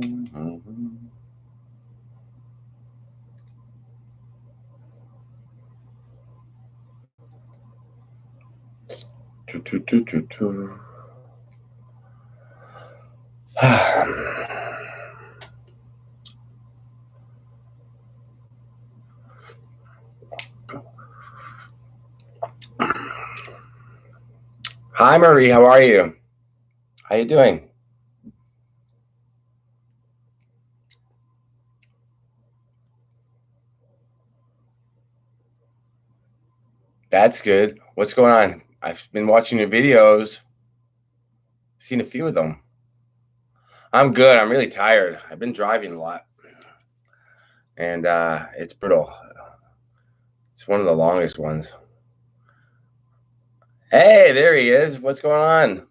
Hi, Marie. How are you? How you doing? That's good. What's going on? I've been watching your videos. Seen a few of them. I'm good. I'm really tired. I've been driving a lot, and it's brutal. It's one of the longest ones. Hey, there he is. What's going on?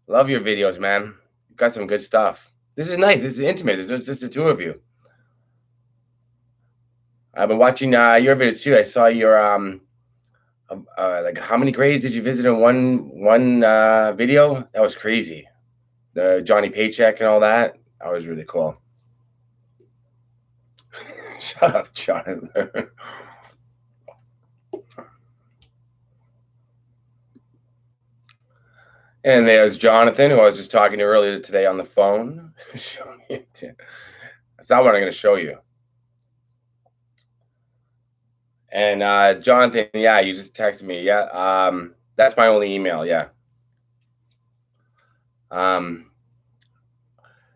Love your videos, man. You've got some good stuff. This is nice. This is intimate. It's just the two of you. I've been watching your videos too. I saw your like how many graves did you visit in one video? That was crazy. The Johnny Paycheck and all that. That was really cool. Shut up, Jonathan. And there's Jonathan, who I was just talking to earlier today on the phone. Show me. That's not what I'm going to show you. And Jonathan, yeah, you just texted me. Yeah, that's my only email. Yeah.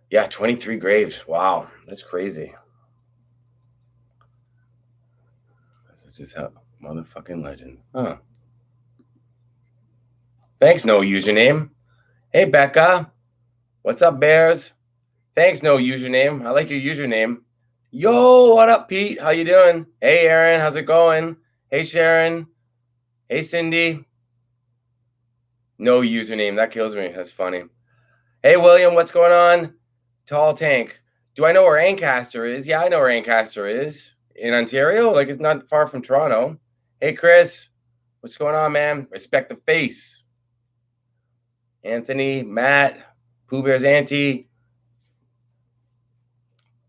Yeah, 23 graves. Wow, that's crazy. This is a motherfucking legend. Huh. Thanks, no username. Hey, Becca. What's up, Bears? Thanks, no username. I like your username. Yo, what up, Pete? How you doing? Hey, Aaron, how's it going? Hey, Sharon. Hey, Cindy. No username. That kills me. That's funny. Hey, William, what's going on? Tall Tank. Do I know where Ancaster is? Yeah, I know where Ancaster is. In Ontario? Like, it's not far from Toronto. Hey, Chris. What's going on, man? Respect the face. Anthony, Matt, Pooh Bear's auntie.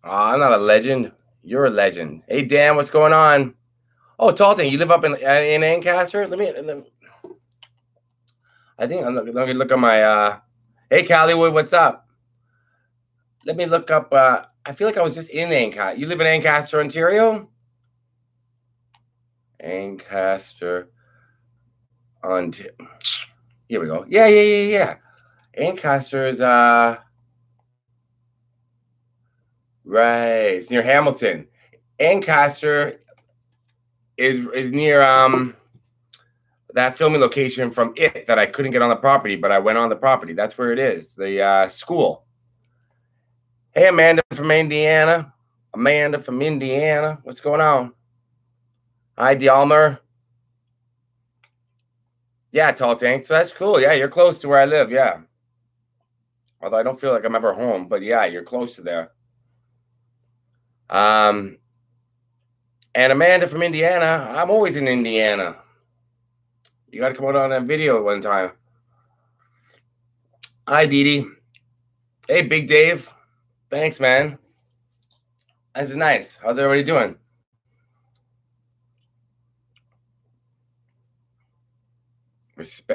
I'm not a legend. You're a legend. Hey, Dan, what's going on? Oh, Tall Tank, you live up in Ancaster? Let me I think let me look at my hey, Callywood, what's up? Let me look up I feel like I was just in Ancaster. You live in Ancaster, Ontario? Ancaster, Ontario. Here we go. Yeah. Ancaster is right. It's near Hamilton. Ancaster is near that filming location from It that I couldn't get on the property, but I went on the property. That's where it is. The school. Hey, Amanda from Indiana. What's going on? Hi, Dialmer. Yeah, Tall Tank. So that's cool. Yeah, you're close to where I live. Yeah. Although I don't feel like I'm ever home, but yeah, you're close to there. And Amanda from Indiana. I'm always in Indiana. You got to come out on that video one time. Hi, Dee Dee. Hey, Big Dave. Thanks, man. This is nice. How's everybody doing?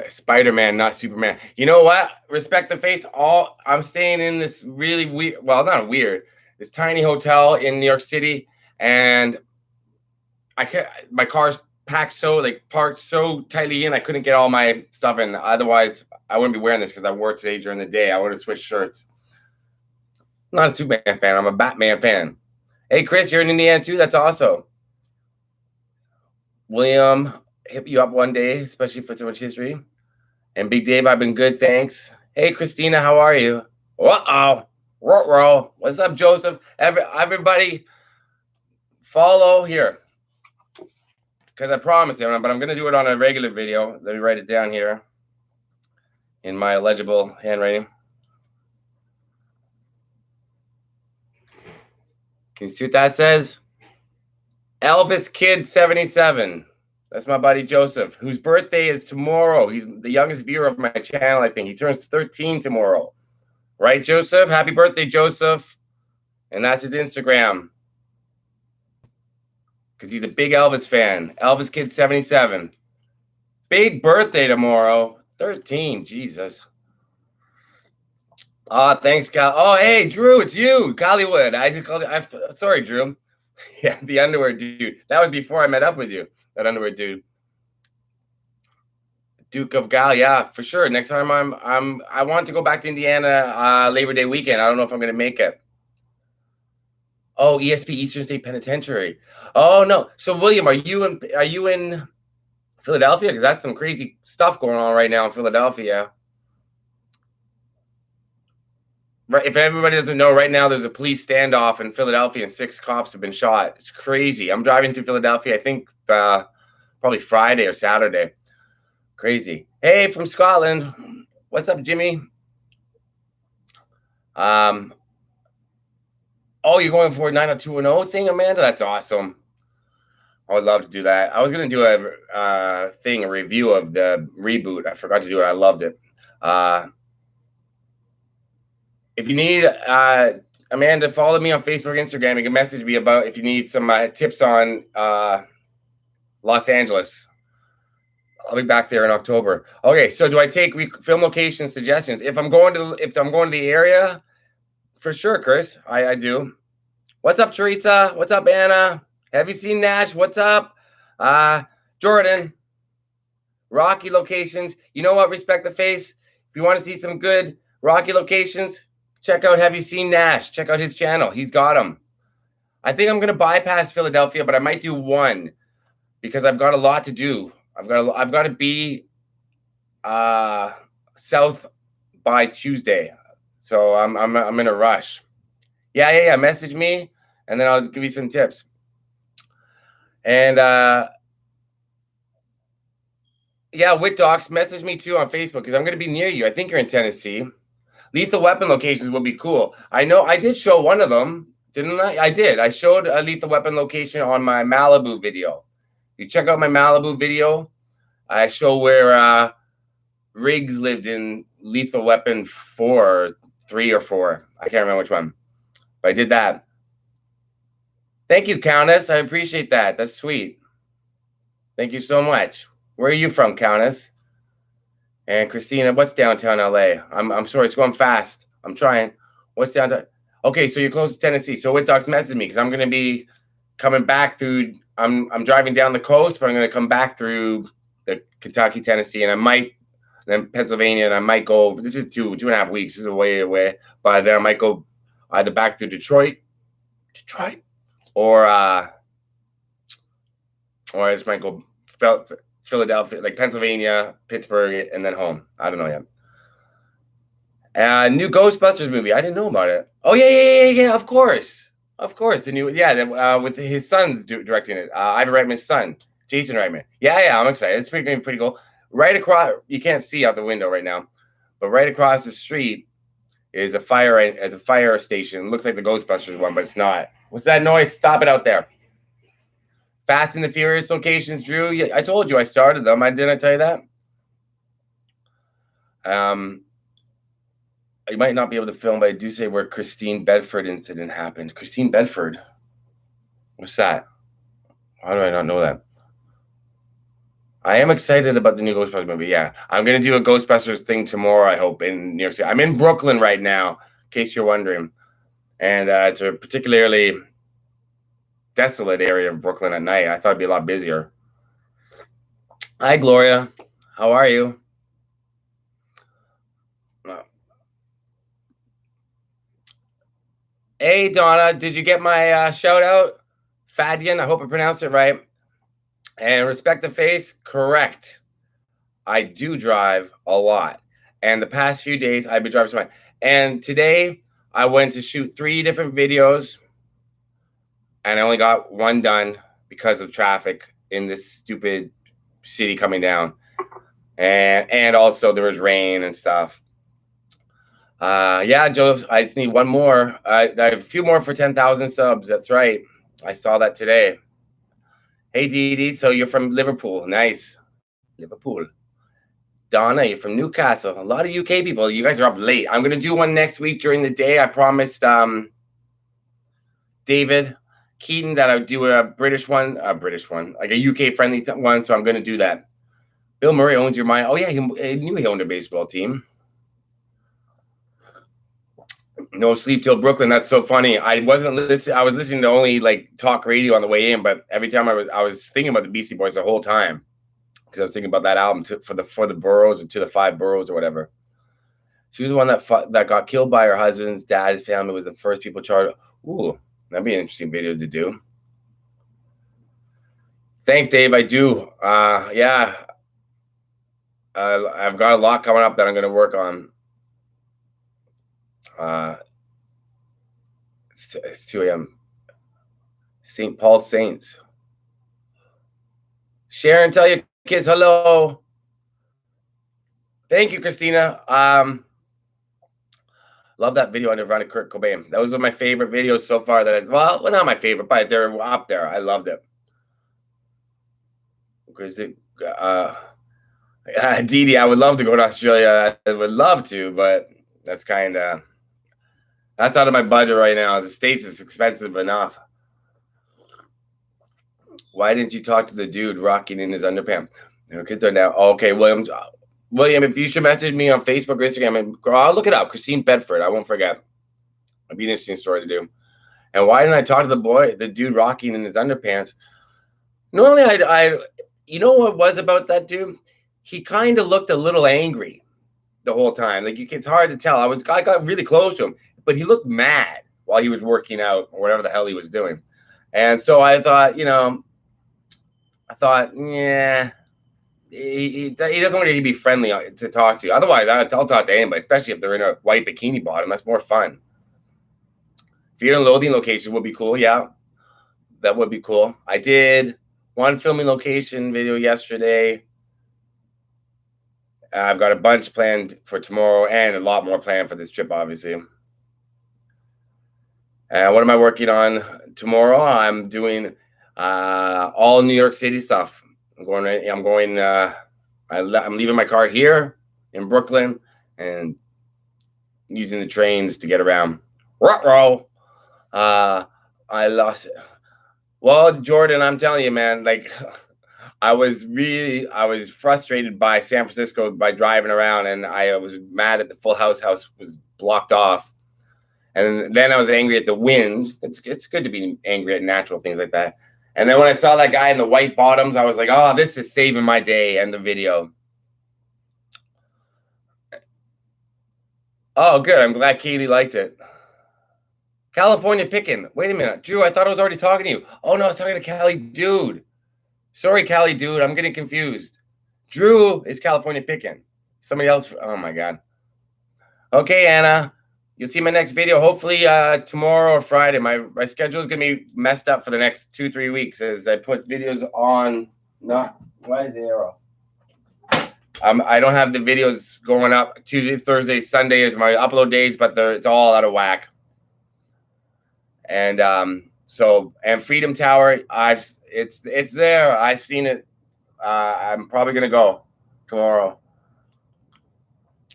Spider-Man, not Superman. You know what? Respect the face. I'm staying in this really weird, well, not weird, this tiny hotel in New York City, and my car's parked so tightly in, I couldn't get all my stuff in. Otherwise, I wouldn't be wearing this because I wore it today during the day. I would have switched shirts. I'm not a Superman fan. I'm a Batman fan. Hey, Chris, you're in Indiana too? That's awesome. William, hit you up one day, especially for so much history. And Big Dave, I've been good, thanks. Hey, Christina, how are you? Uh-oh. Roll. What's up, Joseph? Everybody follow here. Because I promised him, but I'm going to do it on a regular video. Let me write it down here in my illegible handwriting. Can you see what that says? Elvis Kid 77. That's my buddy Joseph, whose birthday is tomorrow. He's the youngest viewer of my channel, I think. He turns 13 tomorrow. Right, Joseph? Happy birthday, Joseph. And that's his Instagram. Because he's a big Elvis fan. Elvis Kid 77. Big birthday tomorrow. 13. Jesus. Thanks, Cal. Oh, hey, Drew, it's you, Hollywood. I just called you. Sorry, Drew. Yeah, the underwear dude. That was before I met up with you. That underwear dude. Duke of Gal, yeah, for sure. Next time I want to go back to Indiana Labor Day weekend. I don't know if I'm gonna make it. Oh, ESP, Eastern State Penitentiary. Oh no. So William, are you in Philadelphia? Because that's some crazy stuff going on right now in Philadelphia. Right. If everybody doesn't know, right now there's a police standoff in Philadelphia and 6 cops have been shot. It's crazy. I'm driving to Philadelphia, I think probably Friday or Saturday. Crazy. Hey, from Scotland. What's up, Jimmy? Oh, you're going for a 90210 thing, Amanda? That's awesome. I would love to do that. I was going to do a review of the reboot. I forgot to do it. I loved it. If you need, Amanda, follow me on Facebook, Instagram. You can message me about if you need some tips on Los Angeles. I'll be back there in October. Okay, so do I take film location suggestions? If I'm going to the area, for sure, Chris, I do. What's up, Teresa? What's up, Anna? Have you seen Nash? What's up? Jordan. Rocky locations. You know what? Respect the face. If you want to see some good Rocky locations, check out Have You Seen Nash? Check out his channel. He's got them. I think I'm going to bypass Philadelphia, but I might do one because I've got a lot to do. I've got to be south by Tuesday. So I'm in a rush. Yeah. Message me and then I'll give you some tips. And yeah, Wit Docs, message me too on Facebook because I'm going to be near you. I think you're in Tennessee. Lethal Weapon locations will be cool. I know I did show one of them, didn't I? I did. I showed a Lethal Weapon location on my Malibu video. You check out my Malibu video. I show where Riggs lived in Lethal Weapon 4, 3 or 4. I can't remember which one. But I did that. Thank you, Countess. I appreciate that. That's sweet. Thank you so much. Where are you from, Countess? And Christina, what's downtown LA? I'm sorry, it's going fast. I'm trying. What's downtown? Okay, so you're close to Tennessee. So Wit Docs message me because I'm going to be coming back through. I'm driving down the coast, but I'm going to come back through the Kentucky, Tennessee, and I might then Pennsylvania, and I might go. This is 2.5 weeks. This is a way away. But then I might go either back through Detroit, or I just might go Philadelphia, like Pennsylvania, Pittsburgh, and then home. I don't know yet. New Ghostbusters movie. I didn't know about it. Oh yeah. Of course. The new with his son's directing it. Ivan Reitman's son, Jason Reitman. Yeah. I'm excited. It's pretty cool. Right across, you can't see out the window right now, but right across the street is a fire station. It looks like the Ghostbusters one, but it's not. What's that noise? Stop it out there. Fast and the Furious locations, Drew. Yeah, I told you I started them. Didn't I tell you that? You might not be able to film, but I do say where Christine Bedford incident happened. Christine Bedford? What's that? How do I not know that? I am excited about the new Ghostbusters movie. Yeah, I'm going to do a Ghostbusters thing tomorrow, I hope, in New York City. I'm in Brooklyn right now, in case you're wondering. And it's a particularly desolate area of Brooklyn at night. I thought it'd be a lot busier. Hi, Gloria. How are you? Hey, Donna. Did you get my shout out? Fadian. I hope I pronounced it right. And Respect the Face. Correct. I do drive a lot. And the past few days, I've been driving so much. And today, I went to shoot 3 different videos. And I only got one done because of traffic in this stupid city coming down. And also there was rain and stuff. Yeah, Joe, I just need one more. I have a few more for 10,000 subs. That's right. I saw that today. Hey, Dee Dee, so you're from Liverpool. Nice. Liverpool. Donna, you're from Newcastle. A lot of UK people. You guys are up late. I'm going to do one next week during the day. I promised David Keaton that I would do a British one, like a UK friendly one. So I'm going to do that. Bill Murray owns your mind. Oh yeah, I knew he owned a baseball team. No sleep till Brooklyn. That's so funny. I wasn't listening. I was listening to only like talk radio on the way in, but every time I was thinking about the Beastie Boys the whole time because I was thinking about that album for the boroughs and to the 5 boroughs or whatever. She was the one that got killed by her husband's dad. His family was the first people charged. Ooh, that'd be an interesting video to do. Thanks, Dave. I do. Yeah. I've got a lot coming up that I'm going to work on. It's 2 a.m. St. Paul Saints. Sharon, tell your kids hello. Thank you, Christina. Love that video on Nirvana, Kurt Cobain. That was one of my favorite videos so far. Well, not my favorite, but they're up there. I loved it. Because Didi, I would love to go to Australia. I would love to, but that's out of my budget right now. The States is expensive enough. Why didn't you talk to the dude rocking in his underpants? Their kids are now. Okay, William, if you should message me on Facebook or Instagram, I'll look it up. Christine Bedford, I won't forget. It'd be an interesting story to do. And why didn't I talk to the dude rocking in his underpants? Normally, you know what was about that dude? He kind of looked a little angry the whole time. Like it's hard to tell. I got really close to him, but he looked mad while he was working out or whatever the hell he was doing. And so I thought, yeah, he doesn't want to be friendly to talk to. Otherwise, I'll talk to anybody, especially if they're in a white bikini bottom. That's more fun. Fear and Loathing location would be cool. Yeah, that would be cool. I did one filming location video yesterday. I've got a bunch planned for tomorrow and a lot more planned for this trip, obviously. What am I working on tomorrow? I'm doing all New York City stuff. I'm leaving my car here in Brooklyn and using the trains to get around. Ruh-roh. I lost it. Well, Jordan, I'm telling you, man, like I was frustrated by San Francisco by driving around, and I was mad that the Full House was blocked off. And then I was angry at the wind. It's good to be angry at natural things like that. And then when I saw that guy in the white bottoms, I was like, oh, this is saving my day and the video. Oh, good. I'm glad Katie liked it. California Pickin'. Wait a minute. Drew, I thought I was already talking to you. Oh, no, I was talking to Cali Dude. Sorry, Cali Dude. I'm getting confused. Drew is California Pickin'. Somebody else. Oh, my God. Okay, Anna. You'll see my next video hopefully tomorrow or Friday. My schedule is going to be messed up for the next 2-3 weeks as I put videos on. Why is the arrow? I don't have the videos going up. Tuesday, Thursday, Sunday is my upload days, but it's all out of whack. And and Freedom Tower, it's there. I've seen it. I'm probably going to go tomorrow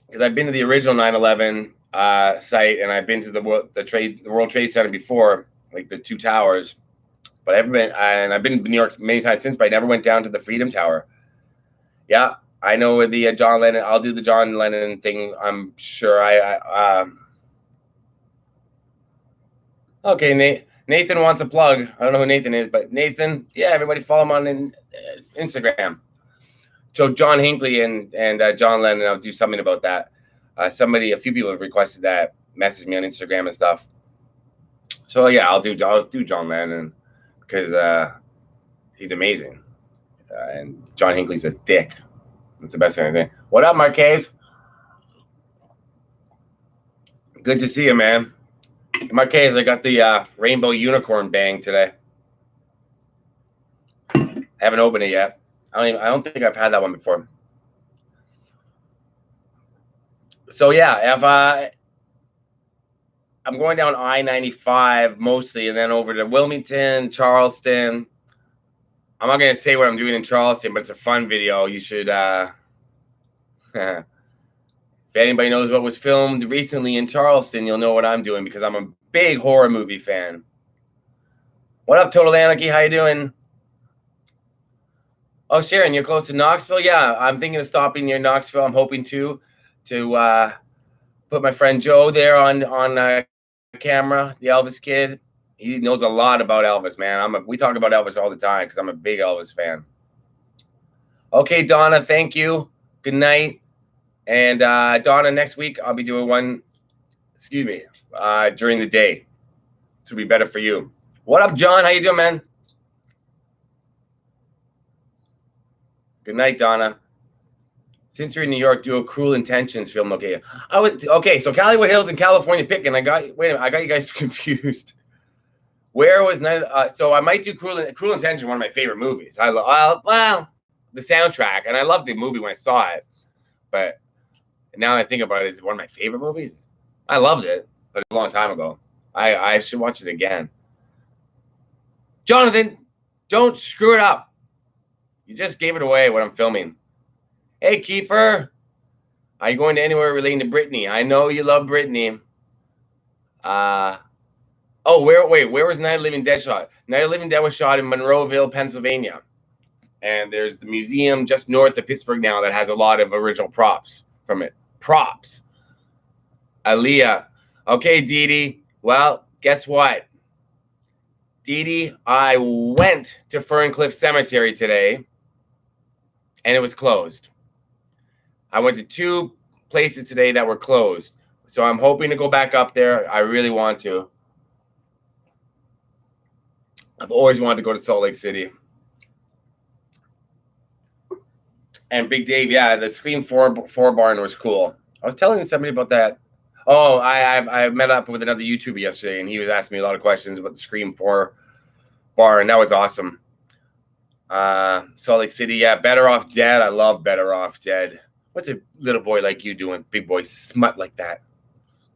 because I've been to the original 9/11 site, and I've been to the World Trade Center before, like the 2 towers. But I've been to New York many times since, but I never went down to the Freedom Tower. Yeah, I know with the John Lennon. I'll do the John Lennon thing. I'm sure. Okay, Nathan wants a plug. I don't know who Nathan is, but Nathan, yeah, everybody follow him on Instagram. So John Hinckley and John Lennon, I'll do something about that. A few people have requested that, message me on Instagram and stuff. So yeah, I'll do John Lennon because he's amazing, and John Hinckley's a dick. That's the best thing I say. What up, Marquez? Good to see you, man. Marquez, I got the rainbow unicorn bang today. Haven't opened it yet. I don't think I've had that one before. So yeah, if I'm going down I-95 mostly, and then over to Wilmington, Charleston. I'm not gonna say what I'm doing in Charleston, but it's a fun video. You should If anybody knows what was filmed recently in Charleston, you'll know what I'm doing because I'm a big horror movie fan. What up, Total Anarchy? How you doing? Oh, Sharon, you're close to Knoxville? Yeah, I'm thinking of stopping near Knoxville. I'm hoping to put my friend Joe there on camera, the Elvis kid. He knows a lot about Elvis, man. We talk about Elvis all the time because I'm a big Elvis fan. Okay, Donna, thank you. Good night. And Donna, next week I'll be doing one, during the day. This will be better for you. What up, John? How you doing, man? Good night, Donna. Since you're in New York, do a Cruel Intentions film. Okay. So Hollywood Hills in California picking. Wait a minute, I got you guys confused. Where was so I might do Cruel Intention, one of my favorite movies. The soundtrack, and I loved the movie when I saw it. But now that I think about it, it's one of my favorite movies. I loved it, but a long time ago. I should watch it again. Jonathan, don't screw it up. You just gave it away what I'm filming. Hey, Kiefer. Are you going to anywhere relating to Britney? I know you love Britney. Where was Night of the Living Dead shot? Night of the Living Dead was shot in Monroeville, Pennsylvania. And there's the museum just north of Pittsburgh now that has a lot of original props from it. Props. Aaliyah. Okay, Dee Dee. Well, guess what? Dee Dee, I went to Ferncliff Cemetery today, and it was closed. I went to 2 places today that were closed. So I'm hoping to go back up there. I really want to. I've always wanted to go to Salt Lake City. And Big Dave, yeah, the Scream 4 barn was cool. I was telling somebody about that. Oh, I met up with another YouTuber yesterday, and he was asking me a lot of questions about the Scream 4 barn. That was awesome. Salt Lake City, yeah, Better Off Dead. I love Better Off Dead. What's a little boy like you doing, big boy smut like that?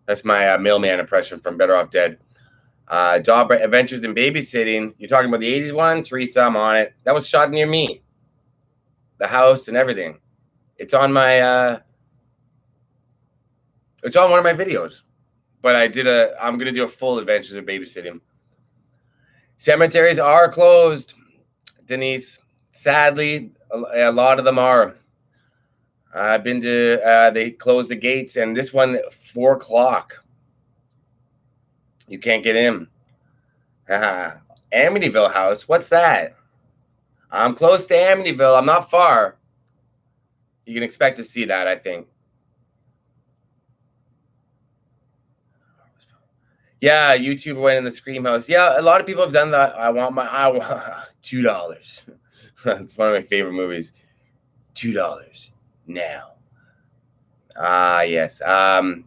That's my mailman impression from Better Off Dead. Job Adventures in Babysitting. You're talking about the 80s one? Teresa, I'm on it. That was shot near me. The house and everything. It's on my it's on one of my videos. But I'm gonna do a full Adventures in Babysitting. Cemeteries are closed, Denise. Sadly, a lot of them are. I've been to they closed the gates, and this one 4 o'clock. You can't get in. Amityville House. What's that? I'm close to Amityville. I'm not far. You can expect to see that, I think. Yeah, YouTube went in the Scream house. Yeah, a lot of people have done that. I want $2. It's one of my favorite movies. $2 now. Yes. I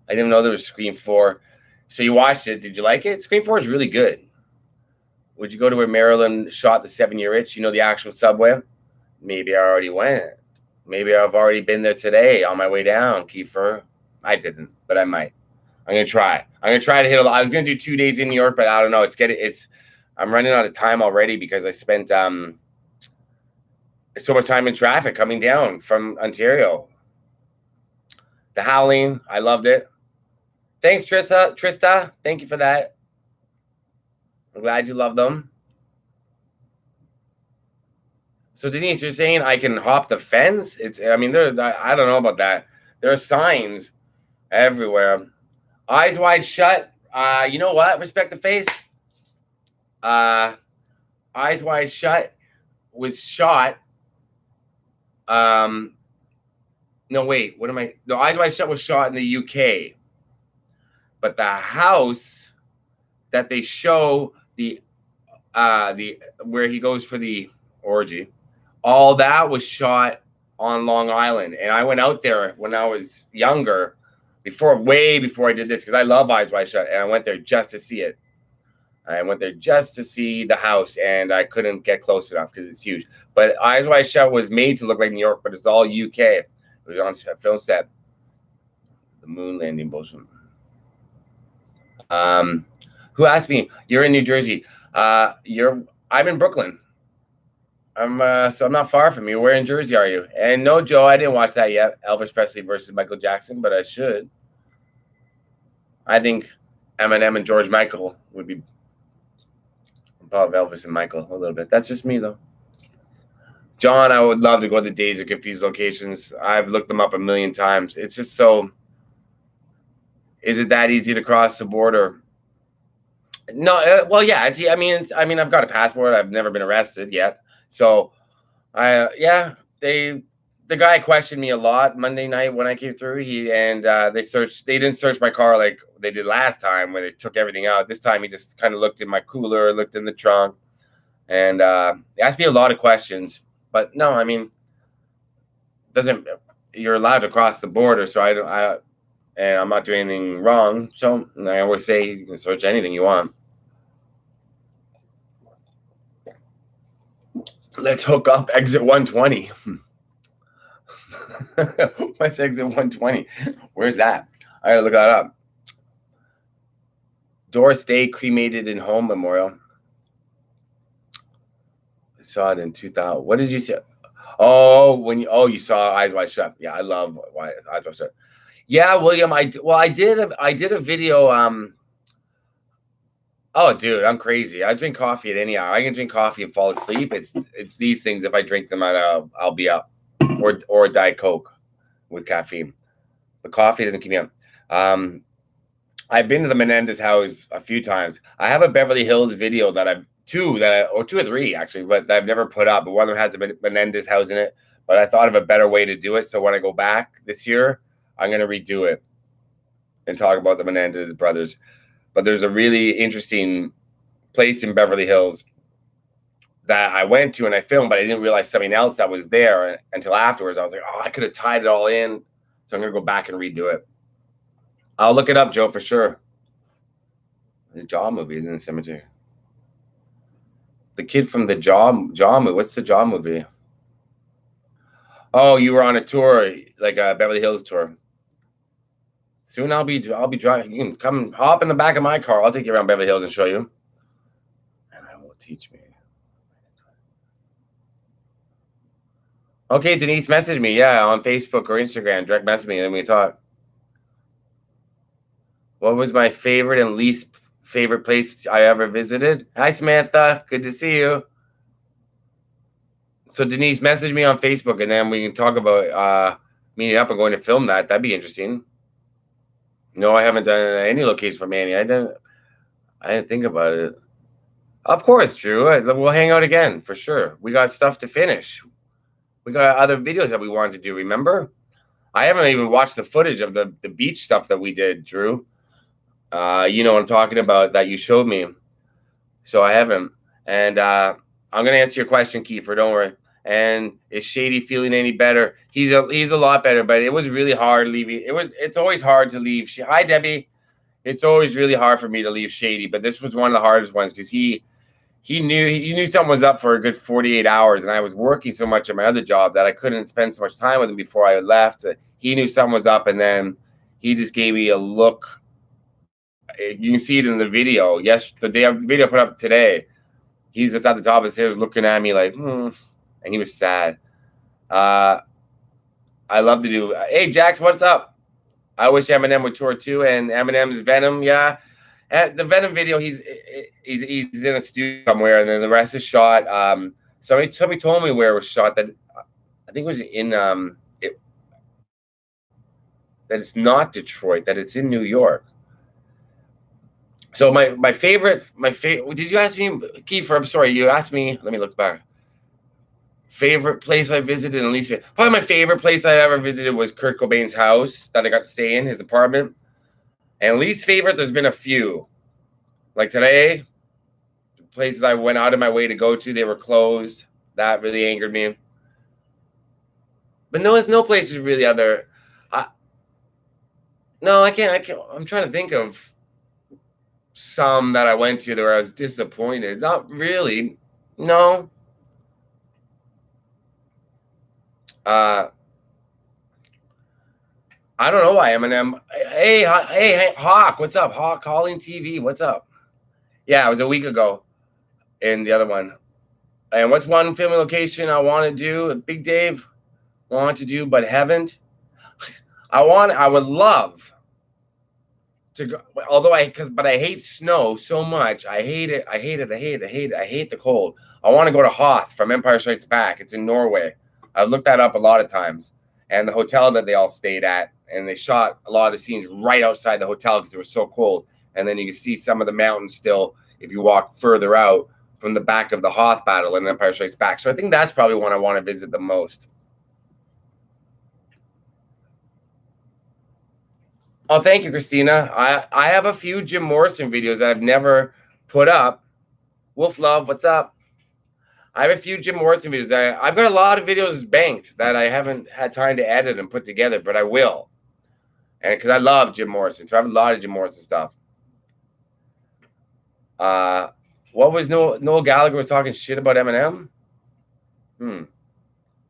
didn't know there was Scream 4. So you watched it. Did you like it? Scream 4 is really good. Would you go to where Marilyn shot the 7-Year Itch? You know, the actual subway? Maybe I already went. Maybe I've already been there today on my way down, Kiefer. I didn't, but I might. I'm going to try. I'm going to try to hit I was going to do 2 days in New York, but I don't know. I'm running out of time already because I spent so much time in traffic coming down from Ontario. The Howling, I loved it. Thanks, Trista. Thank you for that. I'm glad you love them. So Denise, you're saying I can hop the fence? I don't know about that. There are signs everywhere. Eyes Wide Shut. You know what? Respect the Face. Eyes Wide Shut was shot. No, wait. No, Eyes Wide Shut was shot in the UK. But the house that they show the where he goes for the orgy, all that was shot on Long Island. And I went out there when I was younger, way before I did this, because I love Eyes Wide Shut, and I went there just to see it. I went there just to see the house, and I couldn't get close enough because it's huge. But Eyes Wide Shut was made to look like New York, but it's all UK. It was on a film set. The moon landing bullshit. Who asked me? You're in New Jersey. I'm in Brooklyn. So I'm not far from you. Where in Jersey are you? And no, Joe, I didn't watch that yet. Elvis Presley versus Michael Jackson, but I should. I think Eminem and George Michael would be above Elvis and Michael a little bit. That's just me, though. John, I would love to go to the Days of Confused locations. I've looked them up a million times. It's just so. Is it that easy to cross the border? No. Well, yeah. I mean, I've got a passport. I've never been arrested yet. So, the guy questioned me a lot Monday night when I came through. They didn't search my car like they did last time when they took everything out. This time he just kind of looked in my cooler, looked in the trunk, and he asked me a lot of questions. But no, I mean, you're allowed to cross the border, so and I'm not doing anything wrong. So I always say you can search anything you want. Let's hook up exit 120. What's exit 120? Where's that? I gotta look that up. Doris Day cremated in home memorial. I saw it in 2000. What did you say? Oh, you saw Eyes Wide Shut. Yeah, I love Eyes Wide Shut. Yeah, William. I did a video. Oh, dude, I'm crazy. I drink coffee at any hour. I can drink coffee and fall asleep. It's these things. If I drink them, I'll be up. Or Diet Coke with caffeine. But coffee doesn't keep me up. I've been to the Menendez house a few times. I have a Beverly Hills video that two or three actually, but I've never put up. But one of them has a Menendez house in it. But I thought of a better way to do it. So when I go back this year, I'm going to redo it and talk about the Menendez brothers. But there's a really interesting place in Beverly Hills that I went to and I filmed, but I didn't realize something else that was there until afterwards. I was like, oh, I could have tied it all in. So I'm going to go back and redo it. I'll look it up, Joe, for sure. The Jaw movie is in the cemetery. The kid from the Jaw movie. What's the Jaw movie? Oh, you were on a tour, like a Beverly Hills tour. Soon I'll be driving. You can come hop in the back of my car. I'll take you around Beverly Hills and show you. And I will teach me. Okay, Denise, message me. Yeah, on Facebook or Instagram. Direct message me and then we talk. What was my favorite and least favorite place I ever visited? Hi, Samantha. Good to see you. So, Denise, message me on Facebook and then we can talk about meeting up and going to film that. That'd be interesting. No, I haven't done any location for Manny. I didn't think about it. Of course, Drew. We'll hang out again for sure. We got stuff to finish. We got other videos that we wanted to do. Remember? I haven't even watched the footage of the beach stuff that we did, Drew. You know what I'm talking about that you showed me. So I haven't. And I'm gonna answer your question, Kiefer. Don't worry. And is Shady feeling any better? He's a lot better, but it was really hard leaving. It's always hard to leave. Hi, Debbie. It's always really hard for me to leave Shady, but this was one of the hardest ones because he knew something was up for a good 48 hours, and I was working so much at my other job that I couldn't spend so much time with him before I left. He knew something was up, and then he just gave me a look. You can see it in the video. Yes, the video put up today. He's just at the top of the stairs looking at me like, and he was sad. I love to do. Hey, Jax, what's up? I wish Eminem would tour too, and Eminem's Venom, yeah. And the Venom video, he's in a studio somewhere, and then the rest is shot. Somebody told me where it was shot. That I think it was in that it's not Detroit. That it's in New York. So my favorite. Did you ask me, Kiefer? I'm sorry. You asked me. Let me look back. Favorite place I visited and least probably my favorite place I ever visited was Kurt Cobain's house that I got to stay in, his apartment. And least favorite, there's been a few. Like today, places I went out of my way to go to, they were closed. That really angered me. But no places really other. No, I can't. I'm trying to think of some that I went to where I was disappointed. Not really. No. I don't know why Eminem. Hey, Hawk, what's up? Hawk calling TV, what's up? Yeah, it was a week ago. And the other one. And what's one filming location I want to do? Big Dave want to do, but haven't. I would love to go. Although but I hate snow so much. I hate it. I hate it. I hate it. I hate it. I hate the cold. I want to go to Hoth from Empire Strikes Back. It's in Norway. I've looked that up a lot of times. And the hotel that they all stayed at, and they shot a lot of the scenes right outside the hotel because it was so cold. And then you can see some of the mountains still if you walk further out from the back of the Hoth battle in Empire Strikes Back. So I think that's probably one I want to visit the most. Oh, thank you, Christina. I have a few Jim Morrison videos that I've never put up. Wolf Love, what's up? I have a few Jim Morrison videos. I've got a lot of videos banked that I haven't had time to edit and put together, but I will. And because I love Jim Morrison, so I have a lot of Jim Morrison stuff. What was Noel Gallagher was talking shit about Eminem?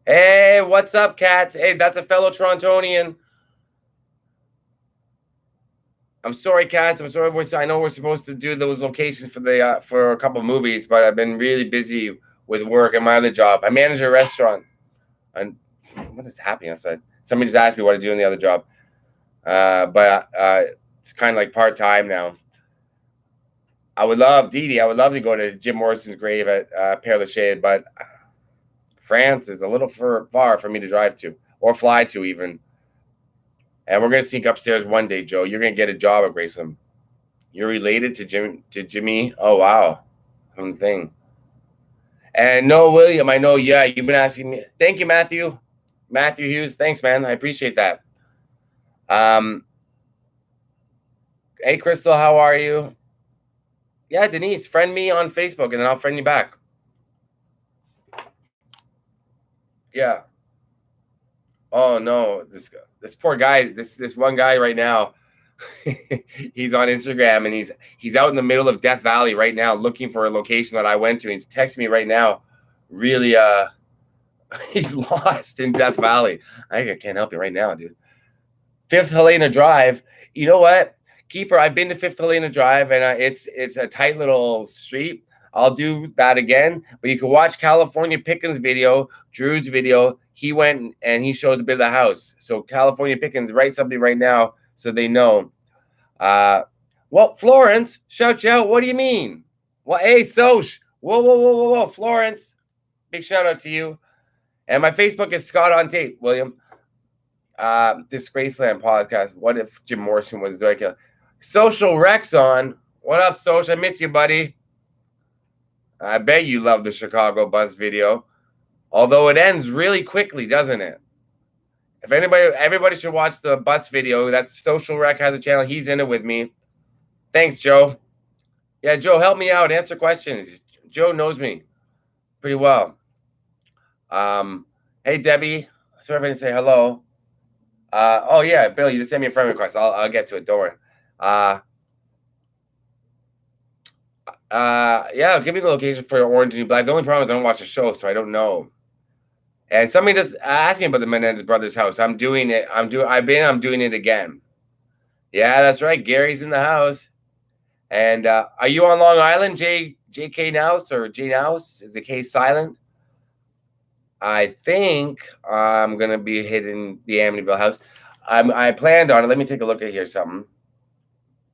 Hey, what's up, cats? Hey, that's a fellow Torontonian. I'm sorry, cats. I'm sorry. I know we're supposed to do those locations for a couple of movies, but I've been really busy with work and my other job. I manage a restaurant. And what is happening outside? Somebody just asked me what I do in the other job. But it's kind of like part-time now. I would love, Dee Dee, I would love to go to Jim Morrison's grave at Père Lachaise, but France is a little far for me to drive to or fly to even. And we're going to sneak upstairs one day, Joe. You're going to get a job at Graceland. You're related to Jimmy? Oh, wow. Fun thing. And no, William, I know, yeah, you've been asking me. Thank you, Matthew. Matthew Hughes. Thanks, man. I appreciate that. Hey, Crystal, how are you? Yeah, Denise, friend me on Facebook, and then I'll friend you back. Yeah. Oh, no. This poor guy, this one guy right now, he's on Instagram, and he's out in the middle of Death Valley right now looking for a location that I went to. And he's texting me right now. Really, he's lost in Death Valley. I can't help you right now, dude. Fifth Helena Drive. You know what, Kiefer? I've been to Fifth Helena Drive, and it's a tight little street. I'll do that again. But you can watch California Pickens' video, Drew's video. He went and he shows a bit of the house. So California Pickens, write something right now so they know. Well, Florence, shout you out. What do you mean? Well, hey, Soch. Whoa, Florence. Big shout out to you. And my Facebook is Scott on Tape, William. Disgraceland podcast. What if Jim Morrison was Dracula? Social Rex on. What up, Soch? I miss you, buddy. I bet you love the Chicago bus video. Although it ends really quickly, doesn't it? If everybody should watch the bus video. That's Social Rec has a channel. He's in it with me. Thanks, Joe. Yeah, Joe, help me out. Answer questions. Joe knows me pretty well. Hey, Debbie. Sorry if I didn't say hello. Oh, yeah, Bill, you just sent me a friend request. I'll get to it. Don't worry. Yeah, give me the location for Orange New Black. The only problem is I don't watch the show, so I don't know. And somebody just asked me about the Menendez brothers' house. I'm doing it. I'm doing it again. Yeah, that's right. Gary's in the house. And are you on Long Island, JK Nouse or J Nouse? Is the K silent? I think I'm gonna be hitting the Amityville house. I planned on it. Let me take a look at here something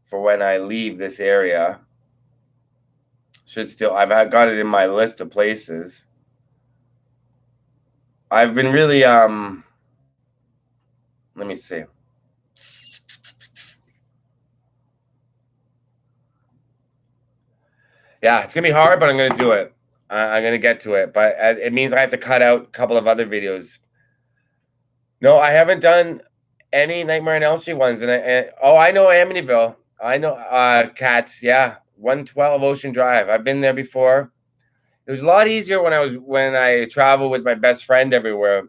for when I leave this area. I've got it in my list of places. I've been really let me see. Yeah, it's gonna be hard, but I'm gonna do it. I'm gonna get to it, but it means I have to cut out a couple of other videos. No, I haven't done any Nightmare on Elm Street ones, and I know Amityville. I know Cats. Yeah, 112 Ocean Drive. I've been there before. It was a lot easier when I traveled with my best friend everywhere,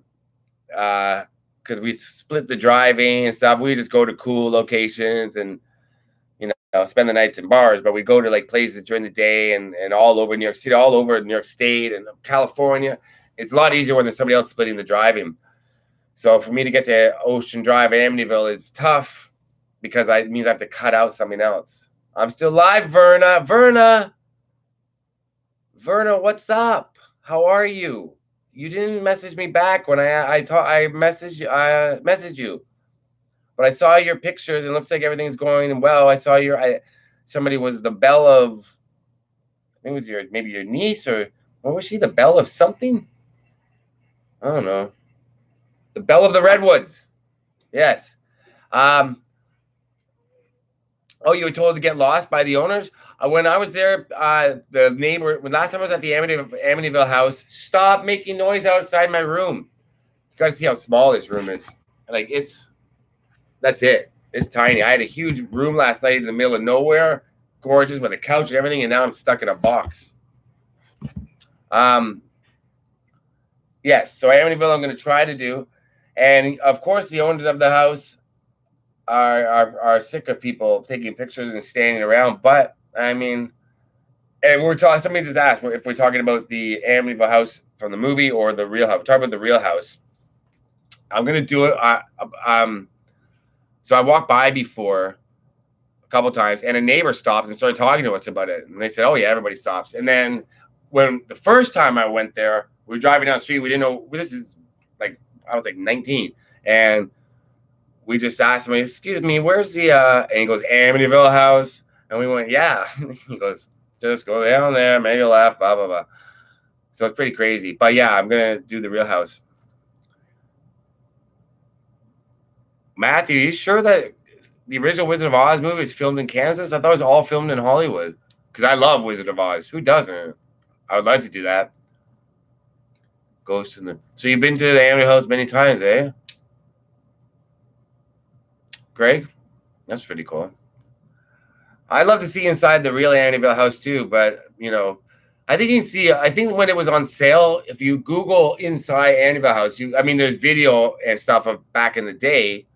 because we split the driving and stuff. We just go to cool locations and spend the nights in bars, but we go to like places during the day and all over New York City, all over New York State and California. It's a lot easier when there's somebody else splitting the driving. So for me to get to Ocean Drive, Amityville, it's tough because it means I have to cut out something else. I'm still live, Verna. Verna, what's up? How are you? You didn't message me back when I messaged you, but I saw your pictures and it looks like everything's going well. I saw somebody was the belle of, I think it was maybe your niece, or what was she? The belle of something? I don't know. The belle of the Redwoods. Yes. Um, Oh, you were told to get lost by the owners? When I was there, the neighbor, when last time I was at the Amityville house, stop making noise outside my room. You got to see how small this room is. Like, that's it. It's tiny. I had a huge room last night in the middle of nowhere, gorgeous with a couch and everything, and now I'm stuck in a box. Yes, so Amityville I'm going to try to do. And of course, the owners of the house are sick of people taking pictures and standing around. But I mean, and we're talking. Somebody just asked if we're talking about the Amityville house from the movie or the real house. We're talking about the real house. I'm gonna do it. So I walked by before a couple times, and a neighbor stopped and started talking to us about it. And they said, "Oh yeah, everybody stops." And then when the first time I went there, we were driving down the street. We didn't know this is like I was like 19, and we just asked him, "Excuse me, where's the?" And he goes, "Amityville house." And we went, "Yeah." He goes, "Just go down there, make a laugh, blah blah blah." So it's pretty crazy, but yeah, I'm gonna do the real house. Matthew, you sure that the original Wizard of Oz movie is filmed in Kansas? I thought it was all filmed in Hollywood because I love Wizard of Oz. Who doesn't? I would like to do that. Ghost in the. So you've been to the Amityville house many times, eh? Greg, that's pretty cool. I'd love to see inside the real Amityville house too, but I think you can see. I think when it was on sale, if you Google inside Amityville house, there's video and stuff of back in the day,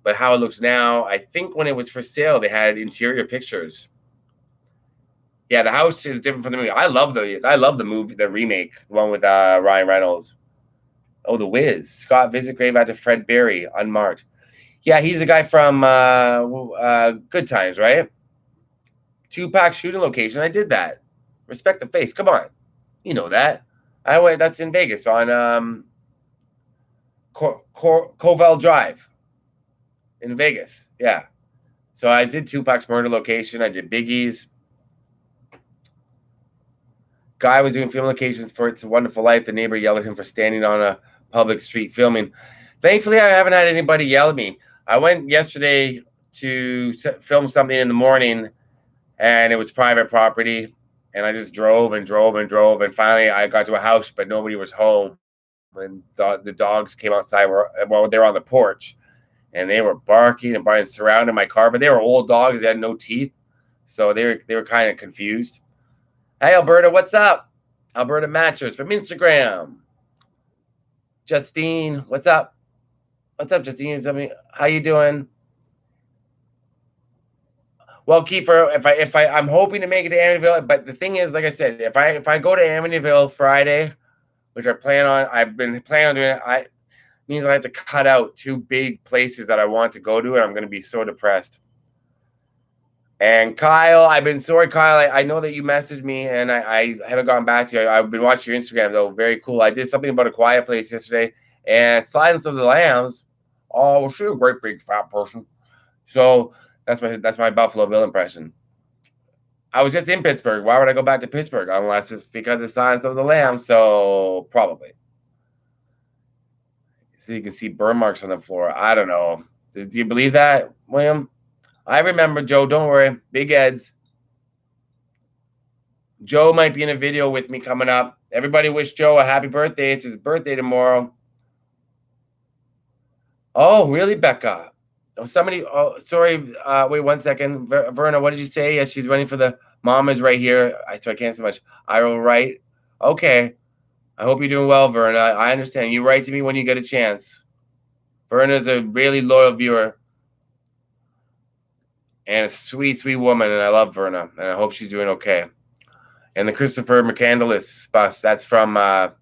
but how it looks now. I think when it was for sale, they had interior pictures. Yeah, the house is different from the movie. I love the movie, the remake, the one with Ryan Reynolds. Oh, The Wiz. Scott visit grave after Fred Berry, unmarked. Yeah, he's the guy from Good Times, right? Tupac shooting location. I did that. Respect the face. Come on, you know that. I went. That's in Vegas on Covell Drive in Vegas. Yeah. So I did Tupac's murder location. I did Biggie's. Guy was doing film locations for It's a Wonderful Life. The neighbor yelled at him for standing on a public street filming. Thankfully, I haven't had anybody yell at me. I went yesterday to film something in the morning, and it was private property. And I just drove and drove and drove. And finally, I got to a house, but nobody was home. And the dogs came outside. They were on the porch. And they were barking and surrounding my car. But they were old dogs. They had no teeth. So they were kind of confused. Hey, Alberta, what's up? Alberta Matchers from Instagram. Justine, what's up? What's up, Justine? How you doing? Well, Kiefer, if I'm hoping to make it to Amityville, but the thing is, like I said, if I go to Amityville Friday, which I've been planning on doing it, means I have to cut out 2 big places that I want to go to, and I'm going to be so depressed. And Kyle, I've been sorry, Kyle. I know that you messaged me, and I haven't gotten back to you. I've been watching your Instagram, though. Very cool. I did something about A Quiet Place yesterday, and Silence of the Lambs. Oh, well, she's a great big fat person. So that's my Buffalo Bill impression. I was just in Pittsburgh. Why would I go back to Pittsburgh unless it's because of Silence of the Lambs? So probably. So you can see burn marks on the floor. I don't know. Do you believe that, William? I remember, Joe. Don't worry. Big Ed's. Joe might be in a video with me coming up. Everybody wish Joe a happy birthday. It's his birthday tomorrow. Oh, really, Becca? Oh, somebody. Oh, sorry. Wait 1 second. Verna, what did you say? Yes, she's running for the. Mom is right here. So I can't say much. I will write. Okay. I hope you're doing well, Verna. I understand. You write to me when you get a chance. Verna is a really loyal viewer and a sweet, sweet woman, and I love Verna, and I hope she's doing okay. And the Christopher McCandless bus, that's from, that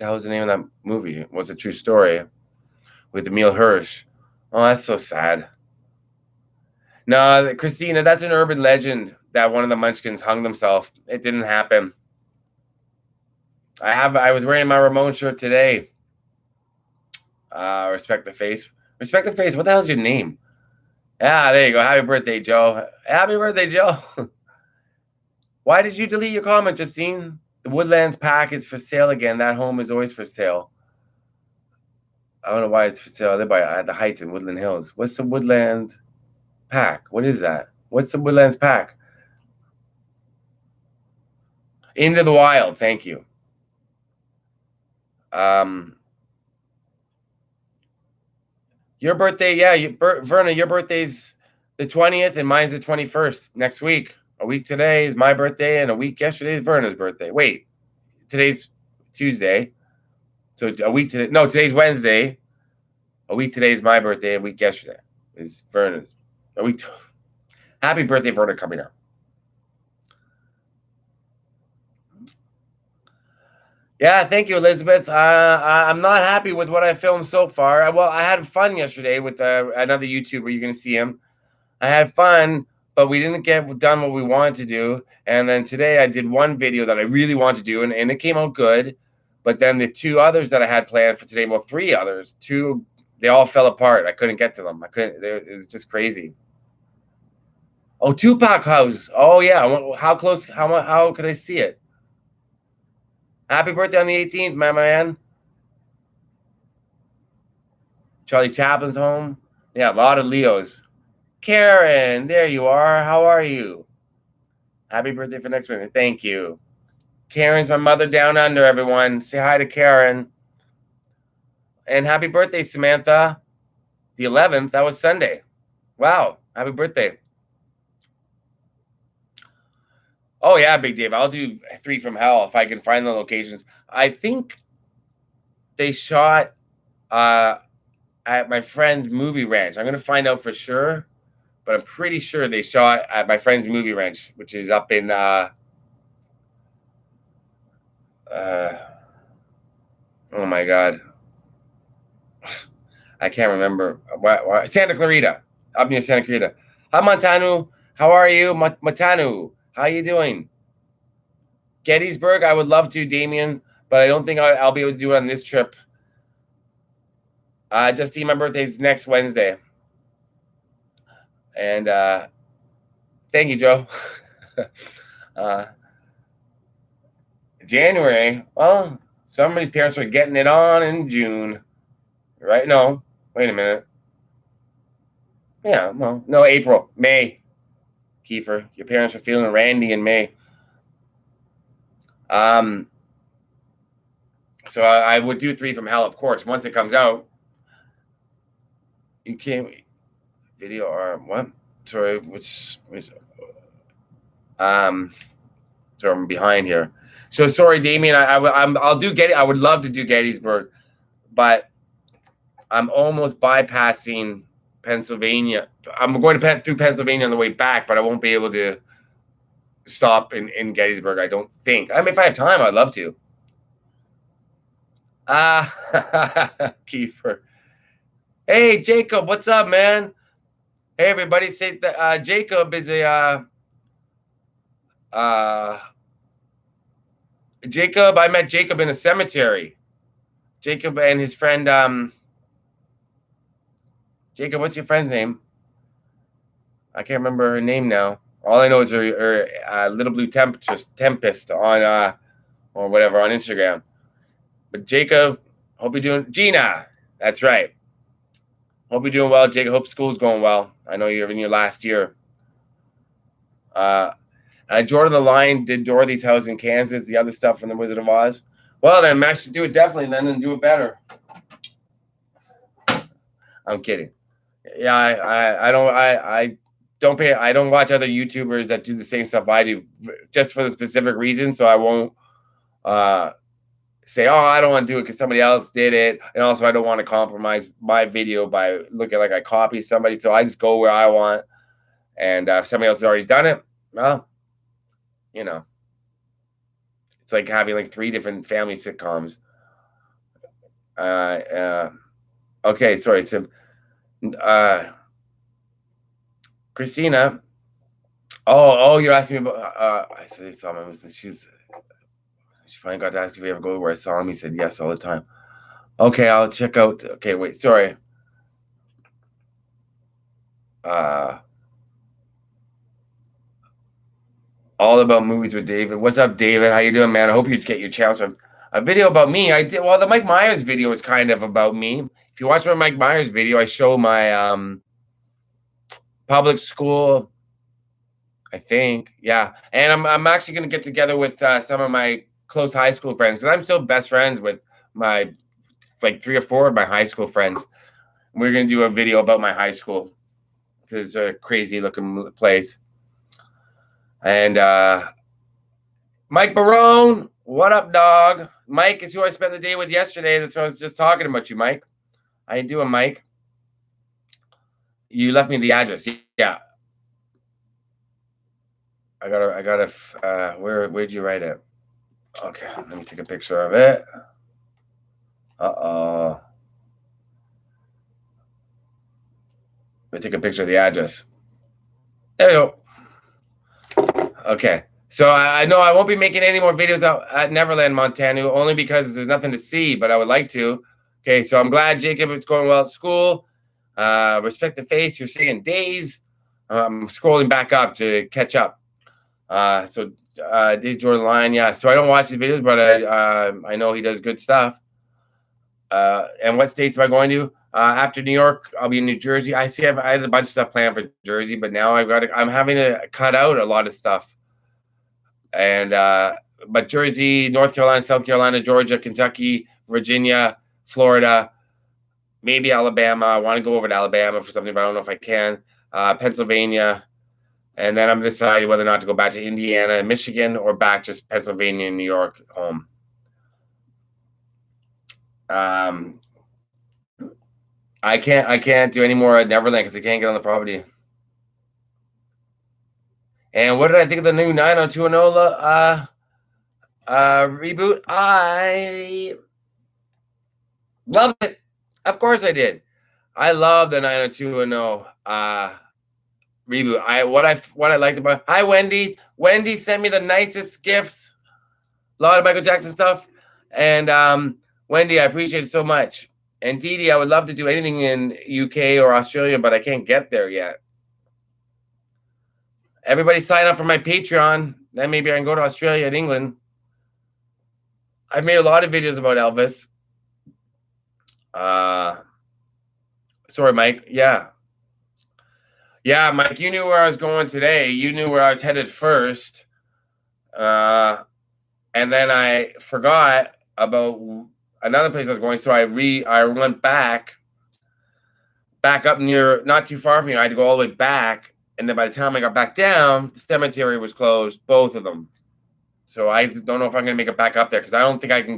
was the name of that movie. It was a true story with Emile Hirsch. Oh, that's so sad. No, Christina, that's an urban legend that one of the Munchkins hung themselves. It didn't happen. I was wearing my Ramon shirt today. Respect the face. Respect the face. What the hell's your name? Yeah, there you go. Happy birthday, Joe. Happy birthday, Joe. Why did you delete your comment, Justine? The Woodlands pack is for sale again. That home is always for sale. I don't know why it's for sale. They're by the Heights in Woodland Hills. What's the Woodland pack? What is that? What's the Woodlands pack? Into the Wild. Thank you. Your birthday, yeah, Verna, your birthday's the 20th and mine's the 21st next week. A week today is my birthday and a week yesterday is Verna's birthday. Wait, today's Tuesday. So a week today. No, today's Wednesday. A week today is my birthday. A week yesterday is Verna's. A week. Happy birthday, Verna, coming up. Yeah, thank you, Elizabeth. I'm not happy with what I filmed so far. Well, I had fun yesterday with another YouTuber. You're going to see him. I had fun, but we didn't get done what we wanted to do. And then today I did one video that I really wanted to do, and it came out good. But then the two others that I had planned for today, well, three others, they all fell apart. I couldn't get to them. It was just crazy. Oh, Tupac House. Oh, yeah. How close? How could I see it? Happy birthday on the 18th, my man. Charlie Chaplin's home. Yeah, a lot of Leos. Karen, there you are. How are you? Happy birthday for next week. Thank you. Karen's my mother down under, everyone. Say hi to Karen. And happy birthday, Samantha. The 11th, that was Sunday. Wow, happy birthday. Oh, yeah, Big Dave. I'll do 3 from Hell if I can find the locations. I think they shot at my friend's movie ranch. I'm going to find out for sure, but I'm pretty sure they shot at my friend's movie ranch, which is up in oh my God. I can't remember. Santa Clarita, up near Santa Clarita. Hi, Montanu. How are you, Montanu? How you doing? Gettysburg, I would love to, Damien, but I don't think I'll be able to do it on this trip. Justine, my birthday's next Wednesday. And thank you, Joe. January. Well, somebody's parents were getting it on in June. Right? No. Wait a minute. Yeah, well, no, April. May. Kiefer, your parents were feeling randy in May. So I would do 3 from Hell, of course, once it comes out. You can't video or what? Sorry, so I'm behind here. So sorry, Damien. I'll do I would love to do Gettysburg, but I'm almost bypassing Pennsylvania. I'm going through Pennsylvania on the way back, but I won't be able to stop in Gettysburg, I don't think. I mean, if I have time, I'd love to. Kiefer. Hey, Jacob, what's up, man? Hey, everybody. Say that Jacob is Jacob. I met Jacob in a cemetery. Jacob and his friend. Jacob, what's your friend's name? I can't remember her name now. All I know is her Little Blue Tempest on or whatever on Instagram. But Jacob, hope you're doing. Gina, that's right. Hope you're doing well, Jacob. Hope school's going well. I know you're in your last year. Jordan the Lion did Dorothy's House in Kansas. The other stuff from the Wizard of Oz. Well, then Max should do it definitely then and do it better. I'm kidding. Yeah, I don't pay. I don't watch other YouTubers that do the same stuff I do, just for the specific reason. So I won't say, "Oh, I don't want to do it because somebody else did it," and also I don't want to compromise my video by looking like I copy somebody. So I just go where I want, and if somebody else has already done it, well, you know, it's like having like 3 different family sitcoms. Okay, sorry. It's Christina. Oh, you're asking me about. I said she's She finally got to ask if we ever go where I saw him. He said yes all the time. Okay, I'll check out. Okay, wait, sorry. All about movies with David. What's up, David? How you doing, man? I hope you get your chance from a video about me. I did. Well, the Mike Myers video is kind of about me. If you watch my Mike Myers video, I show my public school, I think. Yeah. And I'm actually going to get together with some of my close high school friends because I'm still best friends with my, like 3 or 4 of my high school friends. We're going to do a video about my high school because it's a crazy looking place. And Mike Barone, what up, dog? Mike is who I spent the day with yesterday. That's what I was just talking about you, Mike. How you doing, Mike? You left me the address. Yeah. I gotta, where'd you write it? Okay, let me take a picture of it. Uh-oh. Let me take a picture of the address. There we go. Okay. So I know I won't be making any more videos out at Neverland, Montana, only because there's nothing to see, but I would like to. Okay, so I'm glad, Jacob, it's going well at school. Respect the face, you're seeing days. I'm scrolling back up to catch up. Dave Jordan Lyon, yeah. So I don't watch his videos, but I know he does good stuff. And what states am I going to? After New York, I'll be in New Jersey. I had a bunch of stuff planned for Jersey, but now I'm having to cut out a lot of stuff. And but Jersey, North Carolina, South Carolina, Georgia, Kentucky, Virginia, Florida, maybe Alabama. I want to go over to Alabama for something, but I don't know if I can. Pennsylvania. And then I'm deciding whether or not to go back to Indiana and Michigan or back just Pennsylvania and New York home. I can't do any more at Neverland because I can't get on the property. And what did I think of the new 90210 reboot? I loved it. Of course I did. I love the 90210 reboot. What I liked about it. Hi, Wendy. Wendy sent me the nicest gifts. A lot of Michael Jackson stuff. And Wendy, I appreciate it so much. And Dee Dee, I would love to do anything in UK or Australia, but I can't get there yet. Everybody sign up for my Patreon. Then maybe I can go to Australia and England. I've made a lot of videos about Elvis. Sorry, Mike. Yeah. Yeah, Mike, you knew where I was going today. You knew where I was headed first. And then I forgot about another place I was going. So I went back up near, not too far from here. I had to go all the way back. And then by the time I got back down, the cemetery was closed, both of them. So I don't know if I'm going to make it back up there because I don't think I can